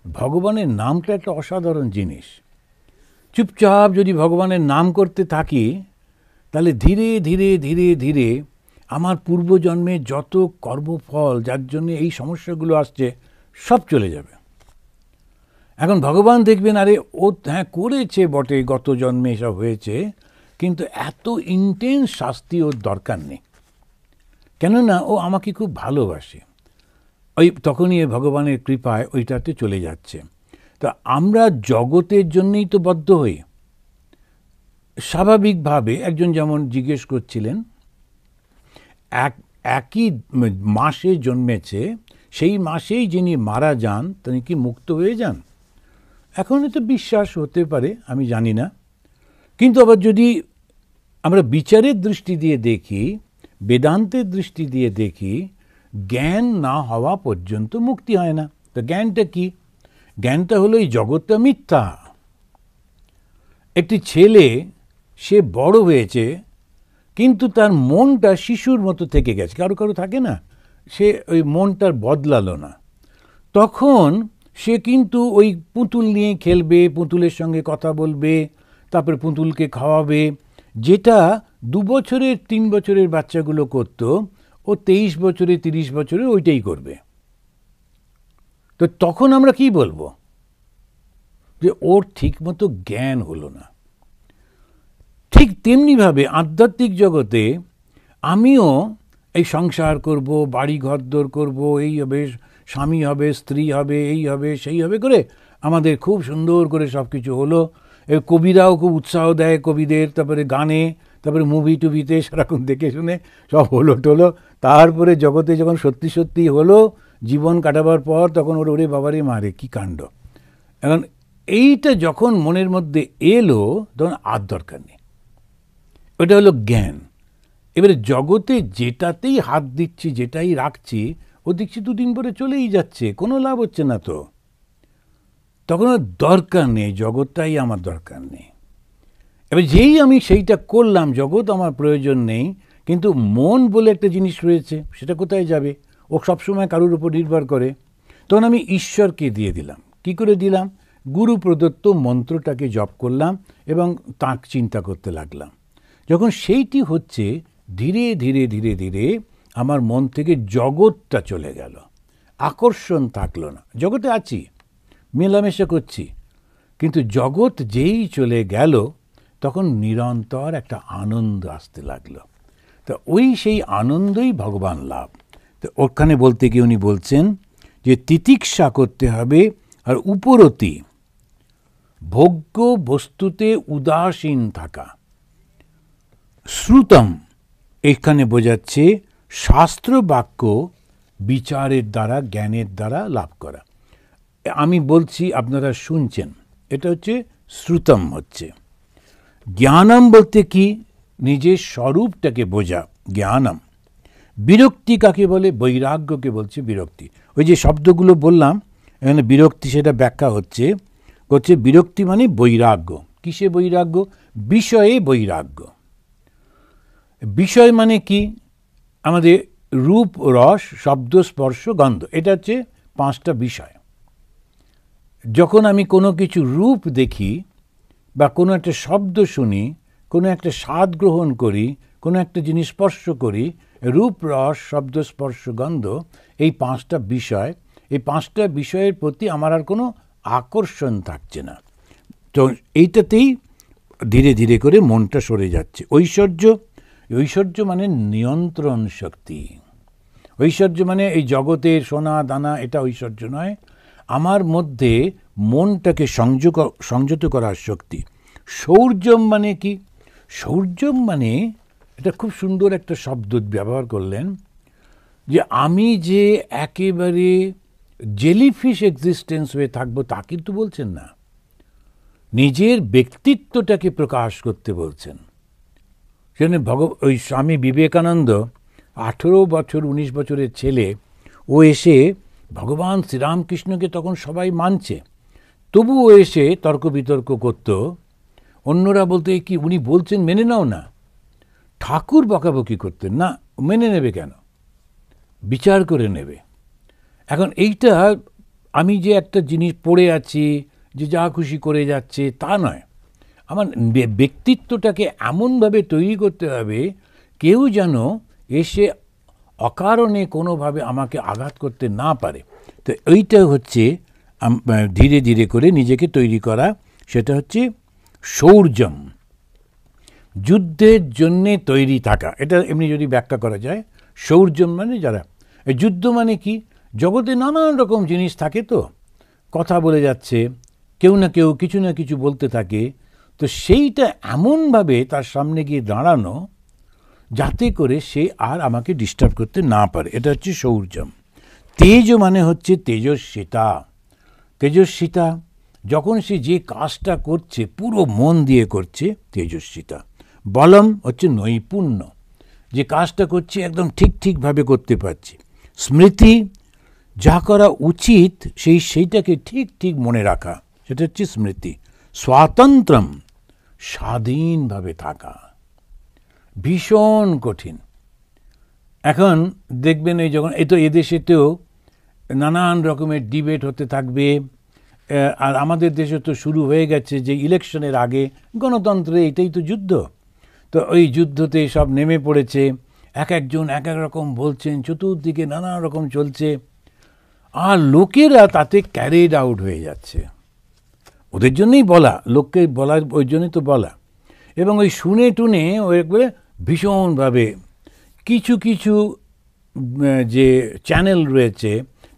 ভগবানের নামটা একটা অসাধারণ জিনিস। চুপচাপ যদি ভগবানের নাম করতে থাকি তাহলে ধীরে ধীরে ধীরে ধীরে আমার পূর্বজন্মে যত কর্মফল যার জন্য এই সমস্যাগুলো আসছে সব চলে যাবে। এখন ভগবান দেখবেন আরে ও হ্যাঁ করেছে বটে, গত জন্মে এসব হয়েছে, কিন্তু এত ইন্টেন্স শাস্তি ওর দরকার নেই, কেননা ও আমাকে খুব ভালোবাসে। ওই তখনই ভগবানের কৃপায় ওইটাতে চলে যাচ্ছে। তা আমরা জগতের জন্যই তো বদ্ধ হই। স্বাভাবিকভাবে একজন যেমন জিজ্ঞেস করছিলেন, একই মাসে জন্মেছে, সেই মাসেই যিনি মারা যান তিনি কি মুক্ত হয়ে যান? এখন তো বিশ্বাস হতে পারে, আমি জানি না। কিন্তু আবার যদি আমরা বিচারের দৃষ্টি দিয়ে দেখি, বেদান্তের দৃষ্টি দিয়ে দেখি, জ্ঞান না হওয়া পর্যন্ত মুক্তি হয় না। তো জ্ঞানটা কি? জ্ঞানটা হলো এই জগৎটা মিথ্যা। একটি ছেলে সে বড় হয়েছে কিন্তু তার মনটা শিশুর মতো থেকে গেছে, কারো কারো থাকে না, সে ওই মনটার বদলালো না, তখন সে কিন্তু ওই পুতুল নিয়ে খেলবে, পুতুলের সঙ্গে কথা বলবে, তারপরে পুতুলকে খাওয়াবে, যেটা 2 বছরের 3 বছরের বাচ্চাগুলো করতো, ও 23 বছরে 30 বছরে ওইটাই করবে। তো তখন আমরা কি বলবো? যে ওর ঠিক মতো জ্ঞান হলো না। ঠিক তেমনিভাবে আধ্যাত্মিক জগতে আমিও এই সংসার করব, বাড়ি ঘরদোর করব, এই হবে, স্বামী হবে, স্ত্রী হবে, এই হবে সেই হবে করে আমাদের খুব সুন্দর করে সব কিছু হলো। কবিরাও খুব উৎসাহ দেয় কবিদের, তারপরে গানে, তারপরে মুভি টুভিতে সারাক্ষণ দেখে শুনে সব হলো টলো, তারপরে জগতে যখন সত্যি সত্যি হলো, জীবন কাটাবার পর তখন ওরে বাবারে মারে কী কাণ্ড। এখন এইটা যখন মনের মধ্যে এলো তখন আর দরকার নেই, ওটা হলো জ্ঞান। এবারে জগতে যেটাতেই হাত দিচ্ছি, যেটাই রাখছি, ও দেখছি 2 দিন পরে চলেই যাচ্ছে, কোনো লাভ হচ্ছে না, তো তখন দরকার নেই, জগৎটাই আমার দরকার নেই। এবার যেই আমি সেইটা করলাম, জগৎ আমার প্রয়োজন নেই, কিন্তু মন বলে একটা জিনিস রয়েছে, সেটা কোথায় যাবে? ও সবসময় কারোর উপর নির্ভর করে। তখন আমি ঈশ্বরকে দিয়ে দিলাম। কি করে দিলাম? গুরু প্রদত্ত মন্ত্রটাকে জপ করলাম এবং তাঁক চিন্তা করতে লাগলাম। যখন সেইটি হচ্ছে, ধীরে ধীরে ধীরে ধীরে আমার মন থেকে জগৎটা চলে গেল, আকর্ষণ থাকলো না। জগতে আছি, মেলামেশা করছি, কিন্তু জগৎ যেই চলে গেল তখন নিরন্তর একটা আনন্দ আসতে লাগলো। তো সেই আনন্দই ভগবান লাভ। তো ওখানে বলতে গিয়ে উনি বলছেন যে তিতিক্ষা করতে হবে আর উপরতি, ভোগ্য বস্তুতে উদাসীন থাকা। শ্রুতম এখানে বোঝাচ্ছে শাস্ত্র বাক্য বিচারের দ্বারা, জ্ঞানের দ্বারা লাভ করা। আমি বলছি, আপনারা শুনছেন, এটা হচ্ছে শ্রুতম। হচ্ছে জ্ঞানম বলতে কি? নিজের স্বরূপটাকে বোঝা, জ্ঞানম। বিরক্তি কাকে বলে? বৈরাগ্যকে বলছে বিরক্তি। ওই যে শব্দগুলো বললাম এখানে বিরক্তি, সেটা ব্যাখ্যা হচ্ছে বিরক্তি মানে বৈরাগ্য। কিসে বৈরাগ্য? বিষয়ে বৈরাগ্য। বিষয় মানে কি? আমাদের রূপ, রস, শব্দ, স্পর্শ, গন্ধ, এটা হচ্ছে 5টা বিষয়। যখন আমি কোনো কিছু রূপ দেখি বা কোনো একটা শব্দ শুনি, কোনো একটা স্বাদ গ্রহণ করি, কোনো একটা জিনিস স্পর্শ করি, রূপ, রস, শব্দ, স্পর্শ, গন্ধ, এই 5টা বিষয়, এই 5টা বিষয়ের প্রতি আমার আর কোনো আকর্ষণ থাকছে না। তো এইটাতেই ধীরে ধীরে করে মনটা সরে যাচ্ছে। ঐশ্বর্য মানে নিয়ন্ত্রণ শক্তি। ঐশ্বর্য মানে এই জগতের সোনা দানা, এটা ঐশ্বর্য নয়। আমার মধ্যে মনটাকে সংযত করার শক্তি। শৌর্যম মানে কি? শৌর্যম মানে, এটা খুব সুন্দর একটা শব্দ ব্যবহার করলেন, যে আমি যে একেবারে জেলিফিশ এক্সিস্টেন্স হয়ে থাকবো তা কিন্তু বলছেন না, নিজের ব্যক্তিত্বটাকে প্রকাশ করতে বলছেন। সেখানে ওই স্বামী বিবেকানন্দ 18 বছর 19 বছরের ছেলে, ও এসে ভগবান শ্রীরামকৃষ্ণকে তখন সবাই মানছে, তবুও এসে তর্ক বিতর্ক করত। অন্যরা বলতে কি উনি বলছেন মেনে নাও না। ঠাকুর বকাবকি করতেন না, মেনে নেবে কেন, বিচার করে নেবে। এখন এইটা আমি যে একটা জিনিস পড়ে আছি, যে যা খুশি করে যাচ্ছে, তা নয়। আমার ব্যক্তিত্বটাকে এমনভাবে তৈরি করতে হবে, কেউ যেন এসে অকারণে কোনোভাবে আমাকে আঘাত করতে না পারে। তো এইটা হচ্ছে ধীরে ধীরে করে নিজেকে তৈরি করা, সেটা হচ্ছে শৌর্যম। যুদ্ধের জন্যে তৈরি থাকা, এটা এমনি যদি ব্যাখ্যা করা যায়, শৌর্যম মানে যারা, যুদ্ধ মানে কি? জগতে নানান রকম জিনিস থাকে, তো কথা বলে যাচ্ছে, কেউ না কেউ কিছু না কিছু বলতে থাকে, তো সেইটা এমনভাবে তার সামনে গিয়ে দাঁড়ানো যাতে করে সে আর আমাকে ডিস্টার্ব করতে না পারে, এটা হচ্ছে শৌর্যম। তেজ মানে হচ্ছে তেজস্বিতা। তেজস্বিতা যখন সে যে কাজটা করছে পুরো মন দিয়ে করছে, তেজস্বিতা। বলম হচ্ছে নৈপুণ্য, যে কাজটা করছি একদম ঠিকভাবে করতে পারছি। স্মৃতি, যা করা উচিত সেইটাকে ঠিক মনে রাখা, সেটা হচ্ছে স্মৃতি। স্বাতন্ত্র্যম, স্বাধীনভাবে থাকা, ভীষণ কঠিন। এখন দেখবেন এই যখন এদেশেতেও নানান রকমের ডিবেট হতে থাকবে, আর আমাদের দেশে তো শুরু হয়ে গেছে যে ইলেকশনের আগে গণতন্ত্রে এটাই তো যুদ্ধ। তো ওই যুদ্ধতে সব নেমে পড়েছে, একজন এক রকম বলছেন, চতুর্দিকে নানা রকম চলছে, আর লোকেরা তাতে ক্যারিড আউট হয়ে যাচ্ছে। ওদের জন্যই বলা, লোককে বলার ওই জন্যই তো বলা। এবং ওই শুনে টুনে ওই একবারে ভীষণভাবে কিছু যে চ্যানেল রয়েছে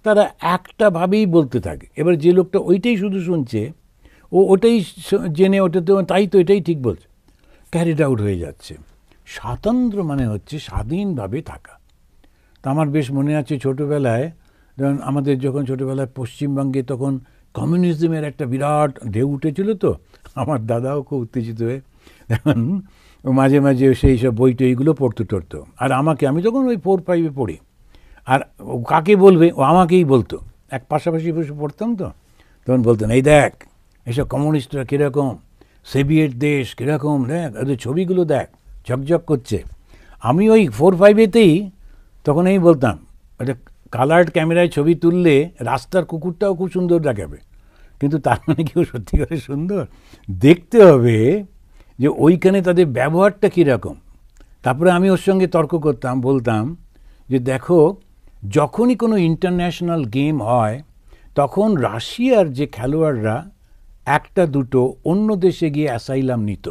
তারা একটাভাবেই বলতে থাকে। এবার যে লোকটা ওইটাই শুধু শুনছে, ও ওটাই জেনে ওটাতে তাই তো এটাই ঠিক বলছে, ক্যারিড আউট হয়ে যাচ্ছে। স্বাতন্ত্র্য মানে হচ্ছে স্বাধীনভাবে থাকা। তা আমার বেশ মনে আছে ছোটোবেলায়, যেমন আমাদের যখন ছোটোবেলায় পশ্চিমবঙ্গে তখন কমিউনিজমের একটা বিরাট ঢেউ উঠেছিল, তো আমার দাদাও খুব উত্তেজিত হয়ে এখন মাঝে মাঝে সেই সব বই টইগুলো পড়তে টড়তো। আর আমি তখন ওই 4-5 পড়ি, আর কাকে বলবে, ও আমাকেই বলতো, এক পাশাপাশি বসে পড়তাম তো, তখন বলতেন এই দেখ এসব কমিউনিস্টরা কীরকম, সোভিয়েত দেশ কীরকম, দেখ ওদের ছবিগুলো দেখ ঝকঝক করছে। আমি ওই 4-5-এতেই তখন এই বলতাম, একটা কালার্ড ক্যামেরায় ছবি তুললে রাস্তার কুকুরটাও খুব সুন্দর দেখাবে, কিন্তু তার মানে কি ও সত্যিকারে সুন্দর? দেখতে হবে যে ওইখানে তাদের ব্যবহারটা কীরকম। তারপরে আমি ওর সঙ্গে তর্ক করতাম, বলতাম যে দেখো যখনই কোনো ইন্টারন্যাশনাল গেম হয় তখন রাশিয়ার যে খেলোয়াড়রা একটা দুটো অন্য দেশে গিয়ে অ্যাসাইলাম নিত,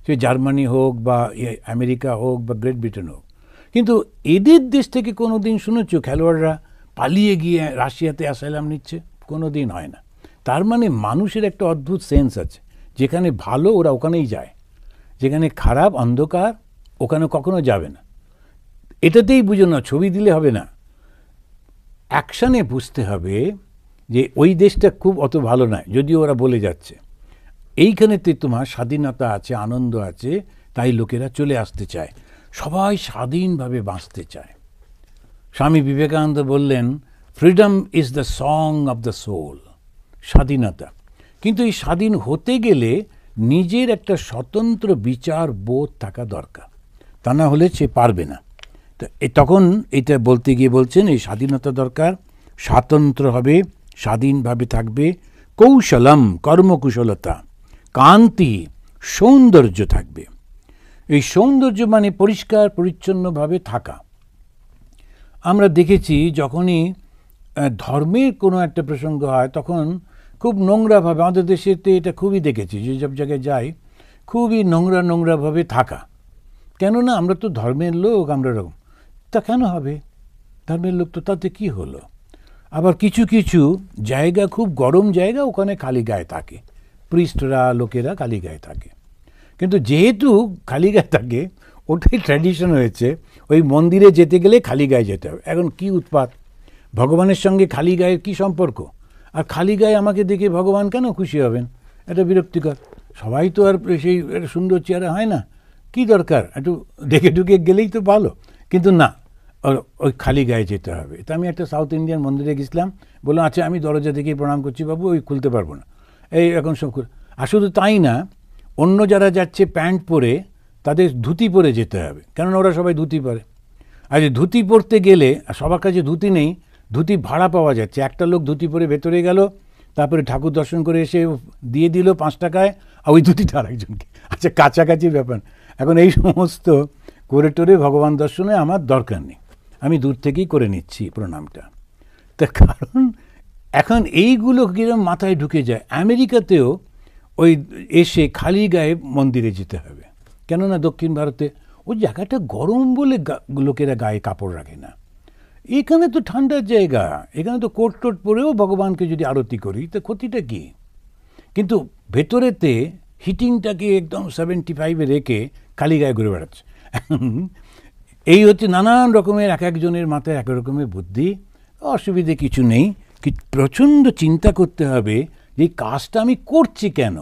সে জার্মানি হোক বা আমেরিকা হোক বা গ্রেট ব্রিটেন হোক, কিন্তু এদের দেশ থেকে কোনো দিন শুনেছো খেলোয়াড়রা পালিয়ে গিয়ে রাশিয়াতে অ্যাসাইলাম নিচ্ছে? কোনো দিন হয় না। তার মানে মানুষের একটা অদ্ভুত সেন্স আছে, যেখানে ভালো ওরা ওখানেই যায়, যেখানে খারাপ অন্ধকার ওখানে কখনো যাবে না। এটাতেই বুঝো না, ছবি দিলে হবে না, অ্যাকশানে বুঝতে হবে যে ওই দেশটা খুব অত ভালো নয়, যদিও ওরা বলে যাচ্ছে। এইখানেতে তোমার স্বাধীনতা আছে, আনন্দ আছে, তাই লোকেরা চলে আসতে চায়, সবাই স্বাধীনভাবে বাঁচতে চায়। স্বামী বিবেকানন্দ বললেন freedom is the song of the soul, স্বাধীনতা। কিন্তু এই স্বাধীন হতে গেলে নিজের একটা স্বতন্ত্র বিচার বোধ থাকা দরকার, তা না হলে সে পারবে না। তখন এটা বলতে গিয়ে বলছেন এই স্বাধীনতা দরকার, স্বাতন্ত্র হবে, স্বাধীনভাবে থাকবে, কৌশলম কর্মকুশলতা, কান্তি সৌন্দর্য থাকবে। এই সৌন্দর্য মানে পরিষ্কার পরিচ্ছন্নভাবে থাকা। আমরা দেখেছি যখনই ধর্মের কোনো একটা প্রসঙ্গ হয় তখন খুব নোংরাভাবে, আমাদের দেশেতে এটা খুবই দেখেছি, যেসব জায়গায় যাই খুবই নোংরাভাবে থাকা। কেননা আমরা তো ধর্মের লোক, আমরা এরকম। তা কেন হবে? ধর্মের লোক তো, তাতে কি হলো? আবার কিছু কিছু জায়গা, খুব গরম জায়গা, ওখানে খালি গায়ে থাকে, প্রিস্টরা লোকেরা খালি গায়ে থাকে। কিন্তু যেহেতু খালি গায়ে থাকে, ওটাই ট্র্যাডিশন হয়েছে, ওই মন্দিরে যেতে গেলে খালি গায়ে যেতে হবে। এখন কি উৎপাত, ভগবানের সঙ্গে খালি গায়ের কি সম্পর্ক? আর খালি গায়ে আমাকে দেখে ভগবান কেন খুশি হবেন? এটা বিরক্তিকর। সবাই তো আর সেই সুন্দর চেহারা হয় না, কি দরকার, একটু ডেকে ঢুকে গেলেই তো ভালো। কিন্তু না, ওই খালি গায়ে যেতে হবে। তা আমি একটা সাউথ ইন্ডিয়ান মন্দিরে গেছিলাম, বললাম আচ্ছা আমি দরজা থেকেই প্রণাম করছি বাবু, ওই খুলতে পারবো না, এই এখন সব। আর শুধু তাই না, অন্য যারা যাচ্ছে প্যান্ট পরে, তাদের ধুতি পরে যেতে হবে, কেননা ওরা সবাই ধুতি পরে। আর যে ধুতি পরতে গেলে, সবার কাছে ধুতি নেই, ধুতি ভাড়া পাওয়া যাচ্ছে। একটা লোক ধুতি পরে ভেতরে গেল, তারপরে ঠাকুর দর্শন করে এসে দিয়ে দিল 5 টাকায়, আর ওই ধুতিটা আরেকজনকে। আচ্ছা, কাছাকাছির ব্যাপার। এখন এই সমস্ত করে টোরে ভগবান দর্শনে আমার দরকার নেই, আমি দূর থেকেই করে নিচ্ছি প্রণামটা। তার কারণ এখন এইগুলো কিরকম মাথায় ঢুকে যায়। আমেরিকাতেও ওই এসে খালি গায়ে মন্দিরে যেতে হবে, কেননা দক্ষিণ ভারতে ওই জায়গাটা গরম বলে লোকেরা গায়ে কাপড় রাখে না। এখানে তো ঠান্ডার জায়গা, এখানে তো কোট টোট পরেও ভগবানকে যদি আরতি করি তো ক্ষতিটা কী? কিন্তু ভেতরেতে হিটিংটাকে একদম 75-এ রেখে খালি গায়ে ঘুরে বেড়াচ্ছে। এই হচ্ছে নানান রকমের, এক একজনের মাথায় এক রকমের বুদ্ধি। অসুবিধে কিছু নেই, কি প্রচণ্ড চিন্তা করতে হবে যে এই কাজটা আমি করছি কেন।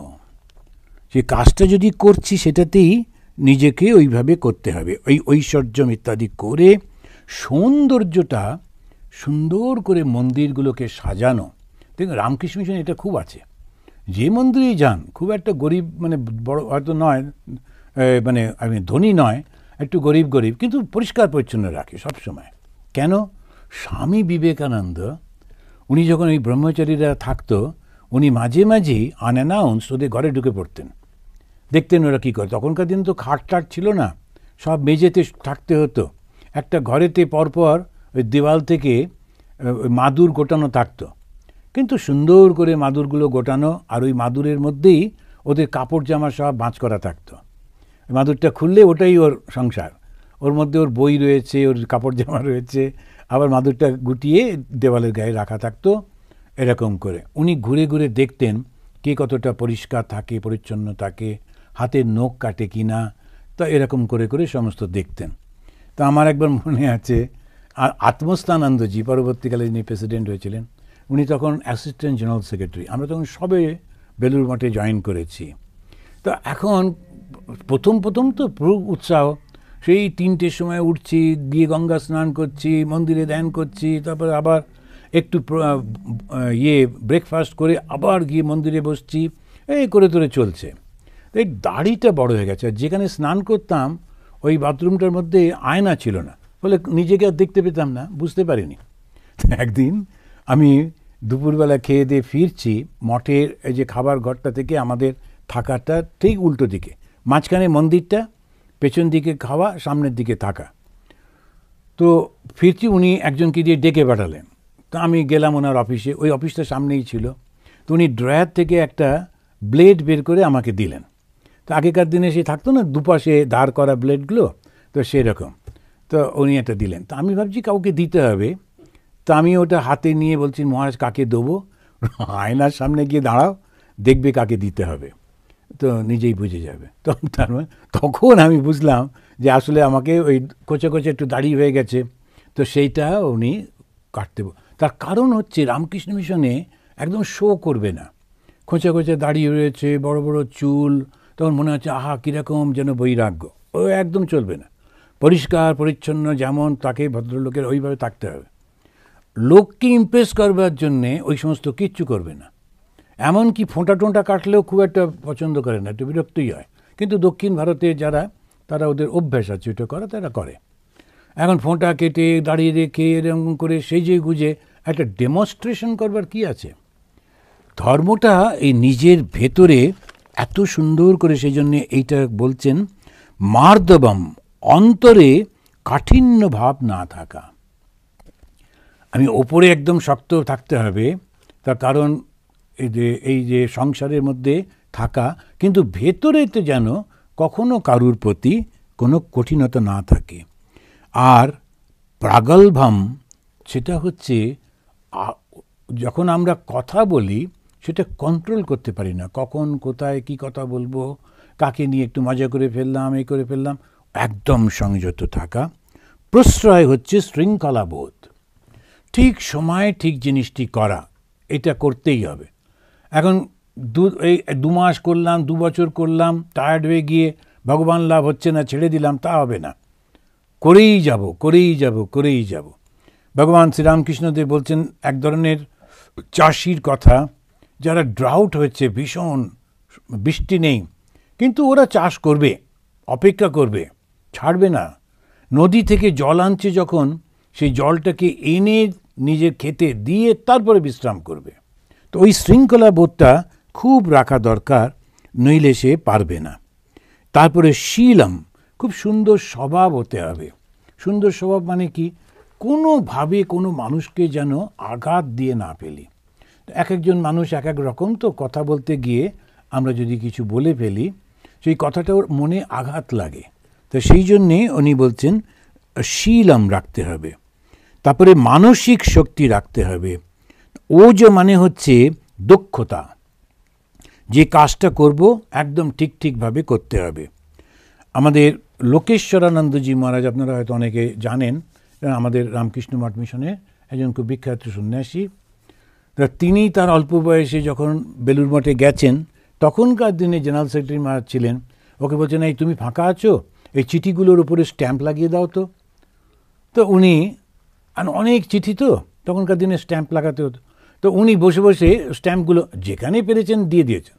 সেই কাজটা যদি করছি সেটাতেই নিজেকে ওইভাবে করতে হবে, ওই ঐশ্বর্যম ইত্যাদি করে সৌন্দর্যটা সুন্দর করে মন্দিরগুলোকে সাজানো। দেখুন রামকৃষ্ণ মিশন এটা খুব আছে, যে মন্দিরেই যান, খুব একটা গরিব মানে বড় হয়তো নয়, মানে আমি ধনী নয়, একটু গরিব কিন্তু পরিষ্কার পরিচ্ছন্ন রাখে সবসময়। কেন? স্বামী বিবেকানন্দ উনি যখন ওই ব্রহ্মচারীরা থাকতো, উনি মাঝে মাঝেই আনঅ্যানাউন্স ওদের ঘরে ঢুকে পড়তেন, দেখতেন ওরা কী করে। তখনকার দিন তো খাট টাট ছিল না, সব মেঝেতে থাকতে হতো। একটা ঘরেতে পরপর ওই দেওয়াল থেকে মাদুর গোটানো থাকতো, কিন্তু সুন্দর করে মাদুরগুলো গোটানো, আর ওই মাদুরের মধ্যেই ওদের কাপড় জামা সব ভাঁজ করা থাকতো। মাদুরটা খুললে ওটাই ওর সংসার, ওর মধ্যে ওর বই রয়েছে, ওর কাপড় জামা রয়েছে, আবার মাদুরটা গুটিয়ে দেওয়ালের গায়ে রাখা থাকতো। এরকম করে উনি ঘুরে ঘুরে দেখতেন কে কতটা পরিষ্কার থাকে, পরিচ্ছন্ন থাকে, হাতের নখ কাটে কিনা, তা এরকম করে করে সমস্ত দেখতেন। তা আমার একবার মনে আছে, আর আত্মস্থানন্দজি পরবর্তীকালে যিনি প্রেসিডেন্ট হয়েছিলেন, উনি তখন অ্যাসিস্ট্যান্ট জেনারেল সেক্রেটারি। আমরা তখন সবে বেলুড় মঠে জয়েন করেছি। তো এখন প্রথম তো পুরো উৎসাহ, সেই 3টের সময় উঠছি, গিয়ে গঙ্গা স্নান করছি, মন্দিরে ধ্যান করছি, তারপর আবার একটু ব্রেকফাস্ট করে আবার গিয়ে মন্দিরে বসছি, এই করে তোরে চলছে। এই দাড়িটা বড় হয়ে গেছে। আর যেখানে স্নান করতাম ওই বাথরুমটার মধ্যে আয়না ছিল না, ফলে নিজেকে আর দেখতে পেতাম না, বুঝতে পারিনি। একদিন আমি দুপুরবেলা খেয়ে দিয়ে ফিরছি, মঠের এই যে খাবার ঘরটা থেকে আমাদের থাকাটা ঠিক উল্টো দিকে, মাঝখানে মন্দিরটা, পেছন দিকে খাওয়া, সামনের দিকে থাকা। তো ফিরছি, উনি একজনকে দিয়ে ডেকে পাঠালেন। তো আমি গেলাম ওনার অফিসে, ওই অফিসটা সামনেই ছিল। তো উনি ড্রয়ার থেকে একটা ব্লেড বের করে আমাকে দিলেন। তো আগেকার দিনে সে থাকতো না দুপাশে দাঁড় করা ব্লেডগুলো, তো সেরকম। তো উনি একটা দিলেন। তো আমি ভাবছি কাউকে দিতে হবে। তো আমি ওটা হাতে নিয়ে বলছি, মহারাজ কাকে দেবো? আয়নার সামনে গিয়ে দাঁড়াও, দেখবে কাকে দিতে হবে, তো নিজেই বুঝে যাবে। তখন আমি বুঝলাম যে আসলে আমাকে ওই কোচে কোচে একটু দাড়ি হয়ে গেছে, তো সেইটা উনি কাটতে। তার কারণ হচ্ছে রামকৃষ্ণ মিশনে একদম শো করবে না, খোঁচা খোঁচা দাঁড়িয়ে রয়েছে, বড় বড় চুল, তখন মনে হচ্ছে আহা কীরকম যেন বৈরাগ্য। ও একদম চলবে না, পরিষ্কার পরিচ্ছন্ন যেমন তাকে ভদ্রলোকের ওইভাবে থাকতে হবে। লোককে ইমপ্রেস করবার জন্যে ওই সমস্ত কিচ্ছু করবে না। এমনকি ফোঁটা টোঁটা কাটলেও খুব একটা পছন্দ করে না, একটু বিরক্তই হয়। কিন্তু দক্ষিণ ভারতে যারা, তারা ওদের অভ্যাস আছে ওইটা করা, তারা করে। এখন ফোঁটা কেটে দাঁড়িয়ে রেখে এরকম করে সেজে গুজে একটা ডেমনস্ট্রেশন করবার কি আছে? ধর্মটা এই নিজের ভেতরে এত সুন্দর করে, সেই জন্যে এইটা বলছেন মার্দবম, অন্তরে কাঠিন্য ভাব না থাকা। আমি ওপরে একদম শক্ত থাকতে হবে, তার কারণ এই যে সংসারের মধ্যে থাকা, কিন্তু ভেতরেতে যেন কখনো কারুর প্রতি কোনো কঠিনতা না থাকে। আর প্রাগলভম, সেটা হচ্ছে যখন আমরা কথা বলি সেটা কন্ট্রোল করতে পারি না, কখন কোথায় কি কথা বলবো, কাকে নিয়ে একটু মজা করে ফেললাম, এই করে ফেললাম, একদম সংযত থাকা। প্রশ্রয় হচ্ছে শৃঙ্খলাবোধ, ঠিক সময়ে ঠিক জিনিসটি করা, এটা করতেই হবে। এখন 2 মাস করলাম, 2 বছর করলাম, টায়ার্ড হয়ে গিয়ে ভগবান লাভ হচ্ছে না, ছেড়ে দিলাম, তা হবে না। করেই যাব, করেই যাব, করেই যাব। ভগবান শ্রীরামকৃষ্ণদেব বলছেন এক ধরনের চাষির কথা, যারা ড্রাউট হয়েছে, ভীষণ বৃষ্টি নেই, কিন্তু ওরা চাষ করবে, অপেক্ষা করবে, ছাড়বে না। নদী থেকে জল আনছে যখন, সেই জলটাকে এনে নিজের খেতে দিয়ে তারপরে বিশ্রাম করবে। তো ওই শৃঙ্খলা বোধটা খুব রাখা দরকার, নইলে সে পারবে না। তারপরে শীলম, খুব সুন্দর স্বভাব হতে হবে। সুন্দর স্বভাব মানে কি? কোনোভাবে কোনো মানুষকে যেন আঘাত দিয়ে না ফেলি। এক একজন মানুষ এক এক রকম, তো কথা বলতে গিয়ে আমরা যদি কিছু বলে ফেলি, সেই কথাটা ওর মনে আঘাত লাগে। তো সেই জন্যে উনি বলছেন শীলম রাখতে হবে। তারপরে মানসিক শক্তি রাখতে হবে। ওজ মানে হচ্ছে দক্ষতা, যে কাজটা করব একদম ঠিকভাবে করতে হবে। আমাদের লোকেশ্বরানন্দজি মহারাজ, আপনারা হয়তো অনেকে জানেন, আমাদের রামকৃষ্ণ মঠ মিশনে একজন খুব বিখ্যাত সন্ন্যাসী। তিনি তার অল্প বয়সে যখন বেলুড় মঠে গেছেন, তখনকার দিনে জেনারেল সেক্রেটারি মহারাজ ছিলেন, ওকে বলছেন এই তুমি ফাঁকা আছো, এই চিঠিগুলোর উপরে স্ট্যাম্প লাগিয়ে দাও তো। তো উনি, অনেক চিঠি তো তখনকার দিনে স্ট্যাম্প লাগাতে হতো, তো উনি বসে বসে স্ট্যাম্পগুলো যেখানে পেরেছেন দিয়ে দিয়েছেন।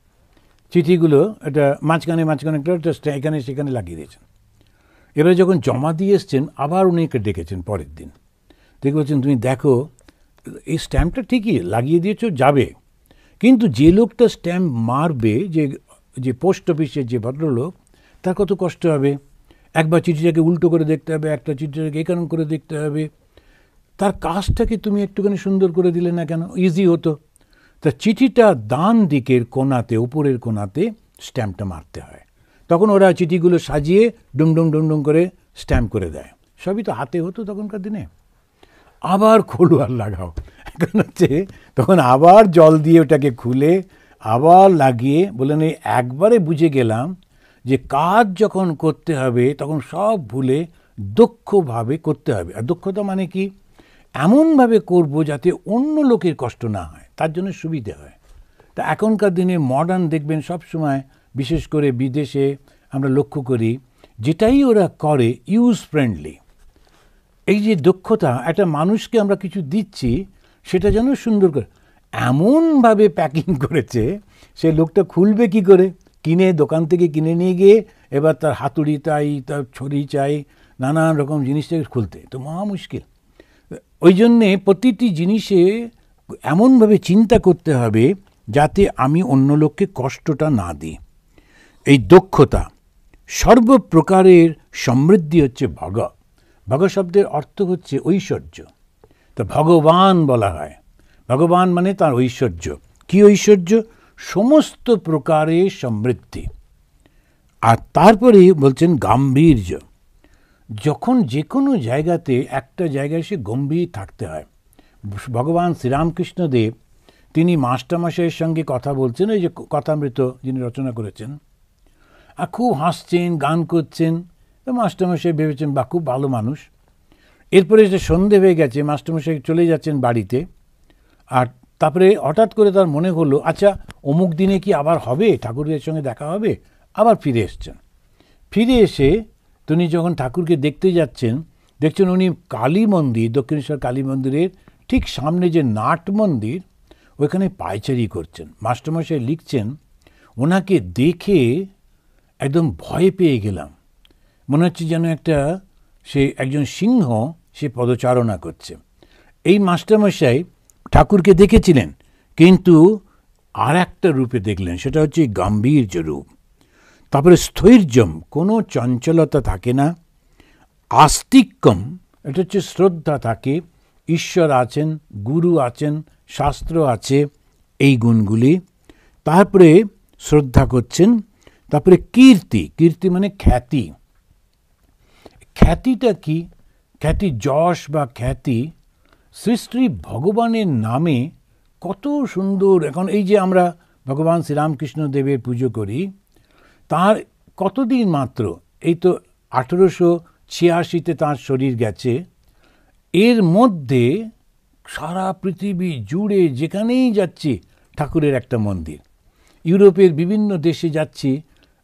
চিঠিগুলো এটা মাঝখানে একটা এখানে সেখানে লাগিয়ে দিয়েছেন। এবারে যখন জমা দিয়ে এসছেন, আবার উনি ডেকেছেন পরের দিন, দেখে বলছেন তুমি দেখো এই স্ট্যাম্পটা ঠিকই লাগিয়ে দিয়েছো, যাবে, কিন্তু যে লোকটা স্ট্যাম্প মারবে, যে পোস্ট অফিসের যে ভদ্রলোক, তার কত কষ্ট হবে। একবার চিঠিটাকে উল্টো করে দেখতে হবে, একটা চিঠিটাকে এখানে করে দেখতে হবে। তার কাজটাকে তুমি একটুখানি সুন্দর করে দিলে না কেন, ইজি হতো। তা চিঠিটা ডান দিকের কোণাতে, উপরের কোণাতে স্ট্যাম্পটা মারতে হয়। তখন ওরা চিঠিগুলো সাজিয়ে ডুমডুম করে স্ট্যাম্প করে দেয়। সবই তো হাতে হতো তখনকার দিনে। আবার খোলো আর লাগাও, এখন হচ্ছে তখন আবার জল দিয়ে ওটাকে খুলে আবার লাগিয়ে বললেন, এই একবারে বুঝে গেলাম যে কাজ যখন করতে হবে তখন সব ভুলে দক্ষভাবে করতে হবে। আর দক্ষতা মানে কি? এমনভাবে করব যাতে অন্য লোকের কষ্ট না হয়, তার জন্য সুবিধে হয়। তা এখনকার দিনে মডার্ন দেখবেন সব সময়, বিশেষ করে বিদেশে আমরা লক্ষ্য করি, যেটাই ওরা করে ইউজ ফ্রেন্ডলি। এই যে দক্ষতা, একটা মানুষকে আমরা কিছু দিচ্ছি সেটা যেন সুন্দর করে এমনভাবে প্যাকিং করেছে, সে লোকটা খুলবে কি করে? কিনে দোকান থেকে কিনে নিয়ে গিয়ে এবার তার হাতুড়ি চাই, তার ছড়ি চাই, নানান রকম জিনিসটাকে খুলতে তো মহা মুশকিল। ওই জন্যে প্রতিটি জিনিসে এমনভাবে চিন্তা করতে হবে যাতে আমি অন্য লোককে কষ্টটা না দিই। এই দক্ষতা, সর্বপ্রকারের সমৃদ্ধি হচ্ছে ভগ। ভগ শব্দের অর্থ হচ্ছে ঐশ্বর্য। তো ভগবান বলা হয়, ভগবান মানে তার ঐশ্বর্য। কি ঐশ্বর্য? সমস্ত প্রকারের সমৃদ্ধি। আর তারপরে বলছেন গাম্ভীর্য। যখন যে কোনো জায়গাতে একটা জায়গায় সে গম্ভীর থাকতে হয়। ভগবান শ্রীরামকৃষ্ণদেব তিনি মাস্টারমশাইয়ের সঙ্গে কথা বলছেন, ওই যে কথামৃত যিনি রচনা করেছেন, আর খুব হাসছেন, গান করছেন। তো মাস্টারমশাই ভেবেছেন বা খুব ভালো মানুষ। এরপরে যে সন্ধে হয়ে গেছে, মাস্টারমশাই চলে যাচ্ছেন বাড়িতে। আর তারপরে হঠাৎ করে তার মনে হলো, আচ্ছা অমুক দিনে কি আবার হবে, ঠাকুরের সঙ্গে দেখা হবে। আবার ফিরে এসছেন। ফিরে এসে তিনি যখন ঠাকুরকে দেখতে যাচ্ছেন, দেখছেন উনি কালী মন্দির, দক্ষিণেশ্বর কালী মন্দিরের ঠিক সামনে যে নাট মন্দির, ওইখানে পায়চারি করছেন। মাস্টারমশাই লিখছেন, ওনাকে দেখে একদম ভয় পেয়ে গেলাম। মনে হচ্ছে যেন সে একজন সিংহ, সে পদচারণা করছে। এই মাস্টারমশাই ঠাকুরকে দেখেছিলেন, কিন্তু আর একটা রূপে দেখলেন, সেটা হচ্ছে গাম্ভীর্য রূপ। তারপরে স্থৈর্যম, কোনো চঞ্চলতা থাকে না। আস্তিক্যম, এটা হচ্ছে শ্রদ্ধা থাকে, ঈশ্বর আছেন, গুরু আছেন, শাস্ত্র আছে, এই গুণগুলি। তারপরে শ্রদ্ধা করছেন। তারপরে কীর্তি, কীর্তি মানে খ্যাতি। খ্যাতিটা কি? খ্যাতি, যশ বা খ্যাতি শ্রী শ্রী ভগবানের নামে কত সুন্দর। এখন এই যে আমরা ভগবান শ্রীরামকৃষ্ণ দেবের পুজো করি, তার কতদিন মাত্র, এই তো 1886-তে তাঁর শরীর গেছে। এর মধ্যে সারা পৃথিবী জুড়ে যেখানেই যাচ্ছি ঠাকুরের একটা মন্দির। ইউরোপের বিভিন্ন দেশে যাচ্ছি,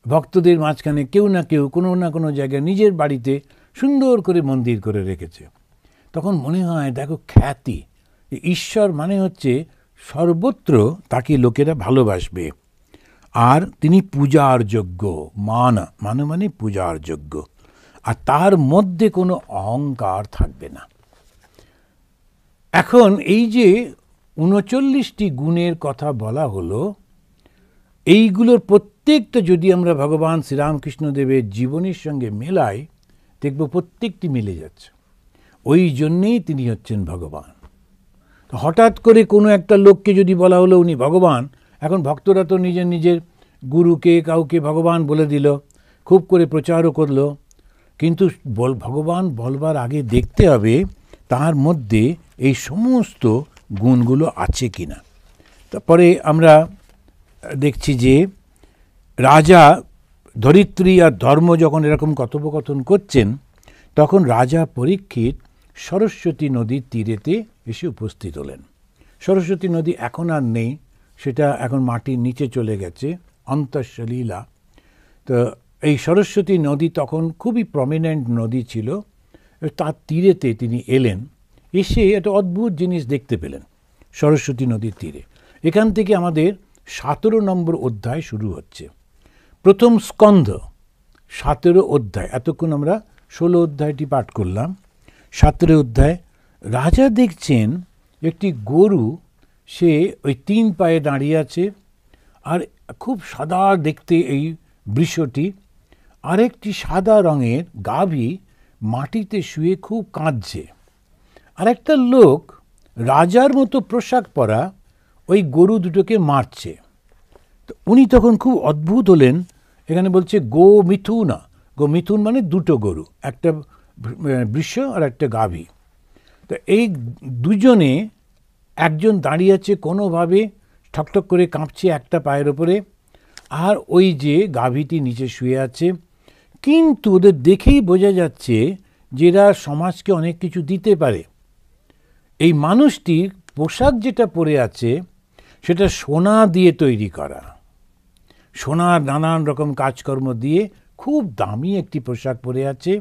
ভক্তদের মাঝখানে কেউ না কেউ কোনো না কোনো জায়গায় নিজের বাড়িতে সুন্দর করে মন্দির করে রেখেছে। তখন মনে হয়, দেখো খ্যাতি, ঈশ্বর মানে হচ্ছে সর্বত্র তাকে লোকেরা ভালোবাসবে, আর তিনি পূজার যোগ্য। মানে পূজার যোগ্য, আর তার মধ্যে কোনো অহংকার থাকবে না। এখন এই যে 39টি গুণের কথা বলা হলো, এইগুলোর প্রত্যেকটা যদি আমরা ভগবান শ্রীরামকৃষ্ণদেবের জীবনের সঙ্গে মেলাই, দেখব প্রত্যেকটি মিলে যাচ্ছে। ওই জন্যেই তিনি হচ্ছেন ভগবান। হঠাৎ করে কোনো একটা লোককে যদি বলা হলো উনি ভগবান, এখন ভক্তরা তো নিজের নিজের গুরুকে কাউকে ভগবান বলে দিল, খুব করে প্রচারও করলো, কিন্তু ভগবান বলবার আগে দেখতে হবে তার মধ্যে এই সমস্ত গুণগুলো আছে কিনা। তারপরে আমরা দেখছি যে রাজা ধরিত্রী আর ধর্ম যখন এরকম কথোপকথন করছেন, তখন রাজা পরীক্ষিত সরস্বতী নদীর তীরেতে এসে উপস্থিত হলেন। সরস্বতী নদী এখন আর নেই, সেটা এখন মাটির নিচে চলে গেছে, অন্তঃসলীলা। তো এই সরস্বতী নদী তখন খুবই প্রমিনেন্ট নদী ছিল। তার তীরেতে তিনি এলেন, এসে একটা অদ্ভুত জিনিস দেখতে পেলেন সরস্বতী নদীর তীরে। এখান থেকে আমাদের 17 নম্বর অধ্যায় শুরু হচ্ছে। প্রথম স্কন্ধ, 17 অধ্যায়। এতক্ষণ আমরা 16 অধ্যায়টি পাঠ করলাম। 17 অধ্যায়। রাজা দেখছেন একটি গরু, সে ওই 3 পায়ে দাঁড়িয়ে আছে, আর খুব সাদা দেখতে এই বৃষটি। আরেকটি সাদা রঙের গাভী মাটিতে শুয়ে খুব কাঁদছে। আরেকটা লোক রাজার মতো পোশাক পরা ওই গরু দুটোকে মারছে। তো উনি তখন খুব অদ্ভুত হলেন। এখানে বলছে গো মিথুনা, গো মিথুন মানে দুটো গরু, একটা বৃষ আর একটা গাভী। তো এই দুজনে, একজন দাঁড়িয়ে আছে কোনোভাবে ঠকঠক করে কাঁপছে একটা পায়ের ওপরে, আর ওই যে গাভীটি নিচে শুয়ে আছে, কিন্তু ওদের দেখেই বোঝা যাচ্ছে যে এরা সমাজকে অনেক কিছু দিতে পারে। এই মানুষটির পোশাক যেটা পরে আছে সেটা সোনা দিয়ে তৈরি করা, সোনার নানান রকম কাজকর্ম দিয়ে খুব দামি একটি পোশাক পরে আছে,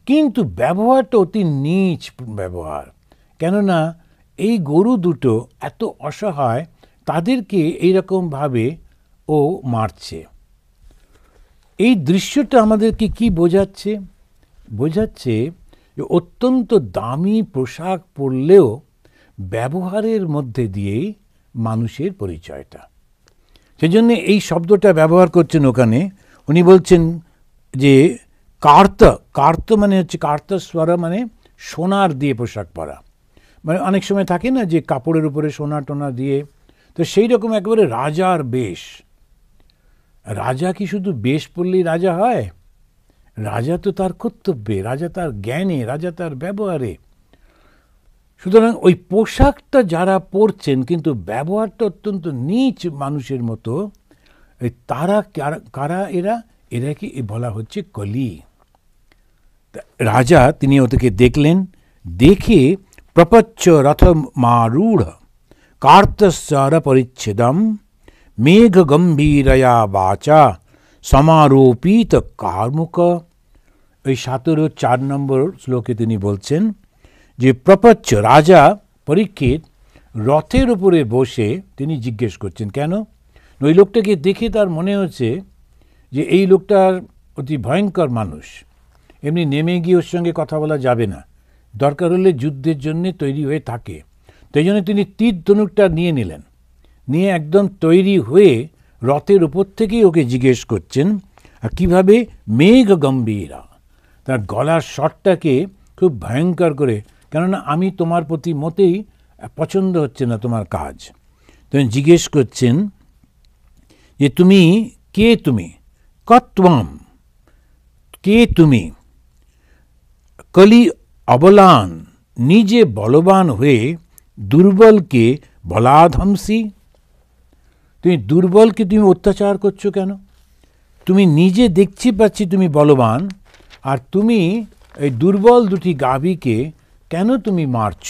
কিন্তু ব্যবহারটা অতি নীচ ব্যবহার। কেননা এই গরু দুটো এত অসহায়, তাদেরকে এইরকমভাবে ও মারছে। এই দৃশ্যটা আমাদেরকে কি বোঝাচ্ছে? বোঝাচ্ছে যে অত্যন্ত দামি পোশাক পরলেও ব্যবহারের মধ্যে দিয়েই মানুষের পরিচয়টা। সেজন্য এই শব্দটা ব্যবহার করছেন ওখানে। উনি বলছেন যে কার্ত মানে হচ্ছে কার্তস্বরা, মানে সোনার দিয়ে পোশাক পরা। মানে অনেক সময় থাকে না যে কাপড়ের উপরে সোনা টোনা দিয়ে, তো সেই রকম একেবারে রাজার বেশ। রাজা কি শুধু বেশ পড়লেই রাজা হয়? রাজা তো তার কর্তব্যে, রাজা তার জ্ঞানে, রাজা তার ব্যবহারে। সুতরাং ওই পোশাকটা যারা পরছেন কিন্তু ব্যবহারটা অত্যন্ত নীচ মানুষের মতো, তারা কারা? এরা কি বলা হচ্ছে কলি। রাজা তিনি ওদেরকে দেখলেন, দেখে প্রপচ্ছ রথমারূঢ় কার্তস্বর পরিচ্ছেদম মেঘ গম্ভীরয়া বাচা সমারোপিত কার্মুক। ওই 17-4 নম্বর শ্লোকে তিনি বলছেন যে প্রপচ্ছ রাজা পরীক্ষিত রথের উপরে বসে তিনি জিজ্ঞেস করছেন কেন? ওই লোকটাকে দেখে তার মনে হচ্ছে যে এই লোকটার অতি ভয়ঙ্কর মানুষ, এমনি নেমে গিয়ে ওর সঙ্গে কথা বলা যাবে না, দরকার হলে যুদ্ধের জন্য তৈরি হয়ে থাকে। তাই জন্য তিনি তীর ধনুকটা নিয়ে নিলেন, নিয়ে একদম তৈরি হয়ে রথের উপর থেকেই ওকে জিজ্ঞেস করছেন। আর কীভাবে? মেঘ গম্ভীরা, তার গলার স্বরটাকে খুব ভয়ঙ্কর করে, কেননা আমি তোমার প্রতি মোটেই পছন্দ হচ্ছে না তোমার কাজ। তিনি জিজ্ঞেস করছেন যে তুমি কে? তুমি কত্বম, কে তুমি? কলি অবলান, নিজে বলবান হয়ে দুর্বলকে বলাধমসি। তুমি দুর্বলকে তুমি অত্যাচার করছো কেন? তুমি নিজে দেখছি পাচ্ছি তুমি বলবান, আর তুমি এই দুর্বল দুটি গাভীকে কেন তুমি মারছ?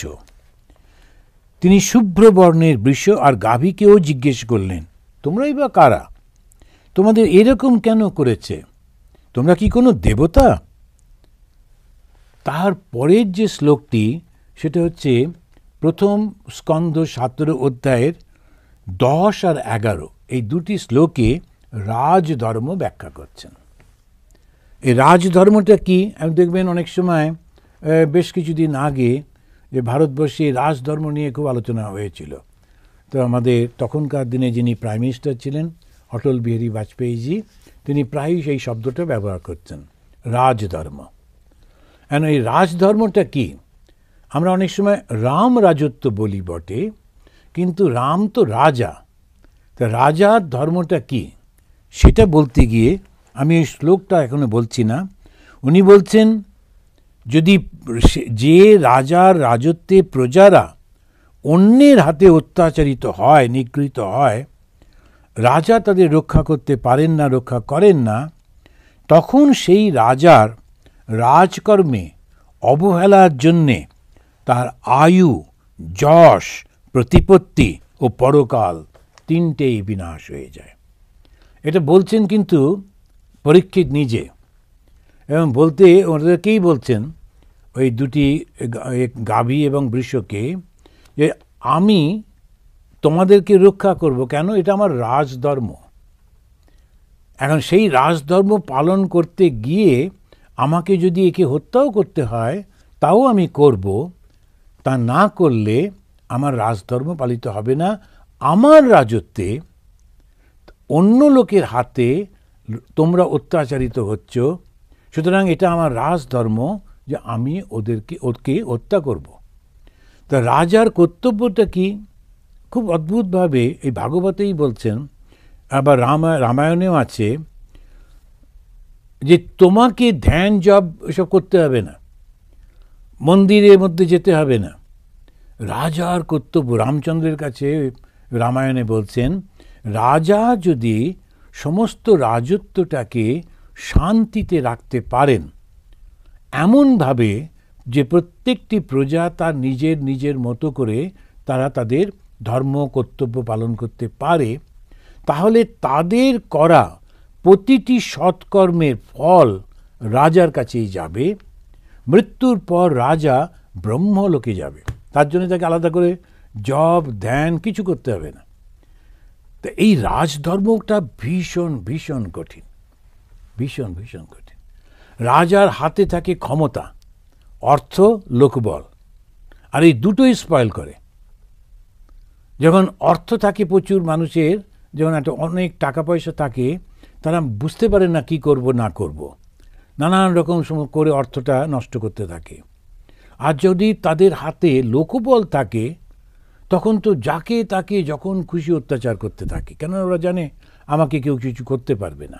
তিনি শুভ্র বর্ণের বৃষ আর গাভীকেও জিজ্ঞেস করলেন, তোমরাই বা কারা? তোমাদের এরকম কেন করেছে? তোমরা কি কোনো দেবতা? তার পরের যে শ্লোকটি সেটা হচ্ছে প্রথম স্কন্ধ 17 অধ্যায়ের 10 আর 11। এই দুটি শ্লোকে রাজধর্ম ব্যাখ্যা করছেন। এই রাজধর্মটা কি? আমি দেখবেন অনেক সময় বেশ কিছুদিন আগে যে ভারতবর্ষে রাজধর্ম নিয়ে খুব আলোচনা হয়েছিল। তো আমাদের তখনকার দিনে যিনি প্রাইম মিনিস্টার ছিলেন অটল বিহারী বাজপেয়ীজি, তিনি প্রায়ই সেই শব্দটা ব্যবহার করছেন, রাজধর্ম। এখন এই রাজধর্মটা কি? আমরা অনেক সময় রাম রাজত্ব বলি বটে, কিন্তু রাম তো রাজা। তা রাজার ধর্মটা কি সেটা বলতে গিয়ে আমি এই শ্লোকটা এখনো বলছি না। উনি বলছেন যদি যে রাজার রাজত্বে প্রজারা অন্যের হাতে অত্যাচারিত হয়, নিগৃহীত হয়, রাজা তাদের রক্ষা করতে পারেন না, রক্ষা করেন না, তখন সেই রাজার রাজকর্মে অবহেলার জন্যে তার আয়ু, যশ, প্রতিপত্তি ও পরকাল তিনটেই বিনাশ হয়ে যায়। এটা বলছেন কিন্তু পরীক্ষিত নিজে, এবং বলতে ওদেরকেই বলছেন, ওই দুটি গাভী এবং বৃষকে, যে আমি তোমাদেরকে রক্ষা করব। কেন? এটা আমার রাজধর্ম। এখন সেই রাজধর্ম পালন করতে গিয়ে আমাকে যদি একে হত্যাও করতে হয় তাও আমি করব। তা না করলে আমার রাজধর্ম পালিত হবে না। আমার রাজত্বে অন্য লোকের হাতে তোমরা অত্যাচারিত হচ্ছ, সুতরাং এটা আমার রাজধর্ম যে আমি ওকে হত্যা করব। তা রাজার কর্তব্যটা কি? খুব অদ্ভুতভাবে এই ভাগবতেই বলছেন, আবার রামায়ণেও আছে, যে তোমাকে ধ্যান জপ এসব করতে হবে না, মন্দিরের মধ্যে যেতে হবে না। রাজার কর্তব্য রামচন্দ্রের কাছে রামায়ণে বলছেন, রাজা যদি সমস্ত রাজত্বটাকে শান্তিতে রাখতে পারেন, এমনভাবে যে প্রত্যেকটি প্রজা তার নিজের নিজের মতো করে তারা তাদের ধর্ম কর্তব্য পালন করতে পারে, তাহলে তাদের করা প্রতিটি সৎকর্মের ফল রাজার কাছেই যাবে। মৃত্যুর পর রাজা ব্রহ্মলোকে যাবে, তার জন্য তাকে আলাদা করে জপ ধ্যান কিছু করতে হবে না। তো এই রাজধর্মটা ভীষণ ভীষণ কঠিন, ভীষণ ভীষণ কঠিন। রাজার হাতে থাকে ক্ষমতা, অর্থ, লোকবল, আর এই দুটোই স্পয়েল করে। যখন অর্থ থাকে প্রচুর মানুষের, যখন একটা অনেক টাকা পয়সা থাকে, তারা বুঝতে পারে না কি করব না করব, নানান রকম করে অর্থটা নষ্ট করতে থাকে। আর যদি তাদের হাতে লোকবল থাকে, তখন তো যাকে তাকে যখন খুশি অত্যাচার করতে থাকে, কেন ওরা জানে আমাকে কেউ কিছু করতে পারবে না।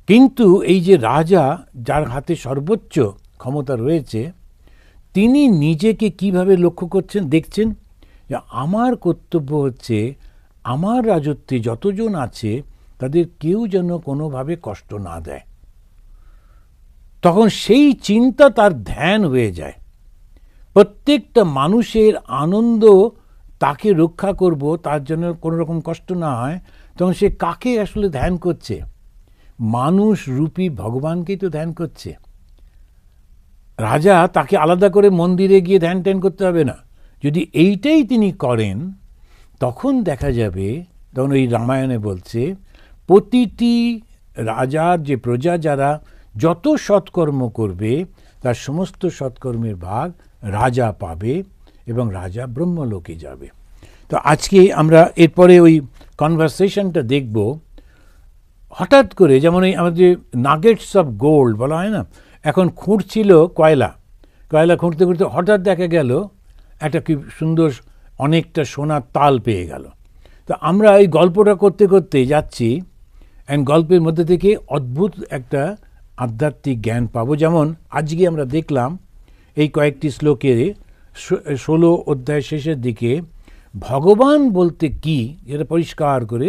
কিন্তু এই যে রাজা, যার হাতে সর্বোচ্চ ক্ষমতা রয়েছে, তিনি নিজেকে কিভাবে লক্ষ্য করছেন, দেখছেন যে আমার কর্তব্য হচ্ছে আমার রাজত্বে যতজন আছে তাদের কেউ যেন কোনোভাবে কষ্ট না দেয়। তখন সেই চিন্তা তার ধ্যান হয়ে যায়। প্রত্যেকটা মানুষের আনন্দ তাকে রক্ষা করব, তার জন্য কোনো রকম কষ্ট না হয়, তখন সে কাকে আসলে ধ্যান করছে? মানুষ রূপী ভগবানকেই তো ধ্যান করছে। রাজা তাকে আলাদা করে মন্দিরে গিয়ে ধ্যান ট্যান করতে হবে না। যদি এইটাই তিনি করেন, তখন দেখা যাবে, তখন ওই রামায়ণে বলছে, প্রতিটি রাজার যে প্রজা যারা যত সৎকর্ম করবে তার সমস্ত সৎকর্মের ভাগ রাজা পাবে এবং রাজা ব্রহ্মলোকে যাবে। তো আজকে আমরা এরপরে ওই কনভারসেশনটা দেখব। হঠাৎ করে, যেমন এই আমাদের নাগেটস অফ গোল্ড বলা হয় না, এখন খুঁড়ছিল কয়লা খুঁড়তে খুঁড়তে হঠাৎ দেখা গেল একটা কি সুন্দর অনেকটা সোনার তাল পেয়ে গেল। তো আমরা এই গল্পটা করতে করতে যাচ্ছি, গল্পের মধ্যে থেকে অদ্ভুত একটা আধ্যাত্মিক জ্ঞান পাবো। যেমন আজকে আমরা দেখলাম এই কয়েকটি শ্লোকে 16 অধ্যায় শেষের দিকে ভগবান বলতে কি, যেটা পরিষ্কার করে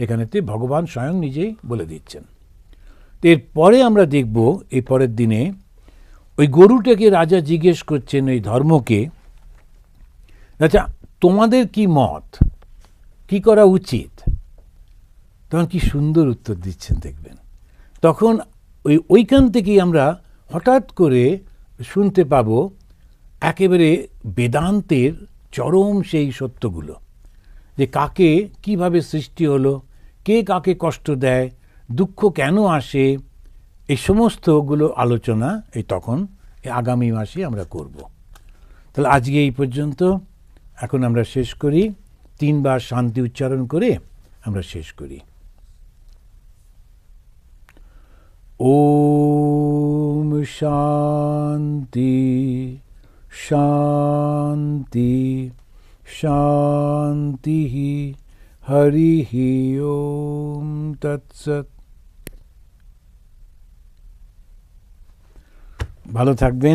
এখানেতে ভগবান স্বয়ং নিজেই বলে দিচ্ছেন। তো এরপরে আমরা দেখব এই পরের দিনে ওই গরুটাকে রাজা জিজ্ঞেস করছেন ওই ধর্মকে, আচ্ছা তোমাদের কি মত, কি করা উচিত? তখন কি সুন্দর উত্তর দিচ্ছেন দেখবেন। তখন ওইখান থেকেই আমরা হঠাৎ করে শুনতে পাবো একেবারে বেদান্তের চরম সেই সত্যগুলো, যে কাকে কিভাবে সৃষ্টি হলো, কে কাকে কষ্ট দেয়, দুঃখ কেন আসে, এই সমস্তগুলো আলোচনা তখন আগামী মাসে আমরা করব। তাহলে আজকে এই পর্যন্ত, এখন আমরা শেষ করি, 3 বার শান্তি উচ্চারণ করে আমরা শেষ করি। ওম শান্তি শান্তি শান্তি হরি ওম তৎসৎ। ভালো থাকবেন।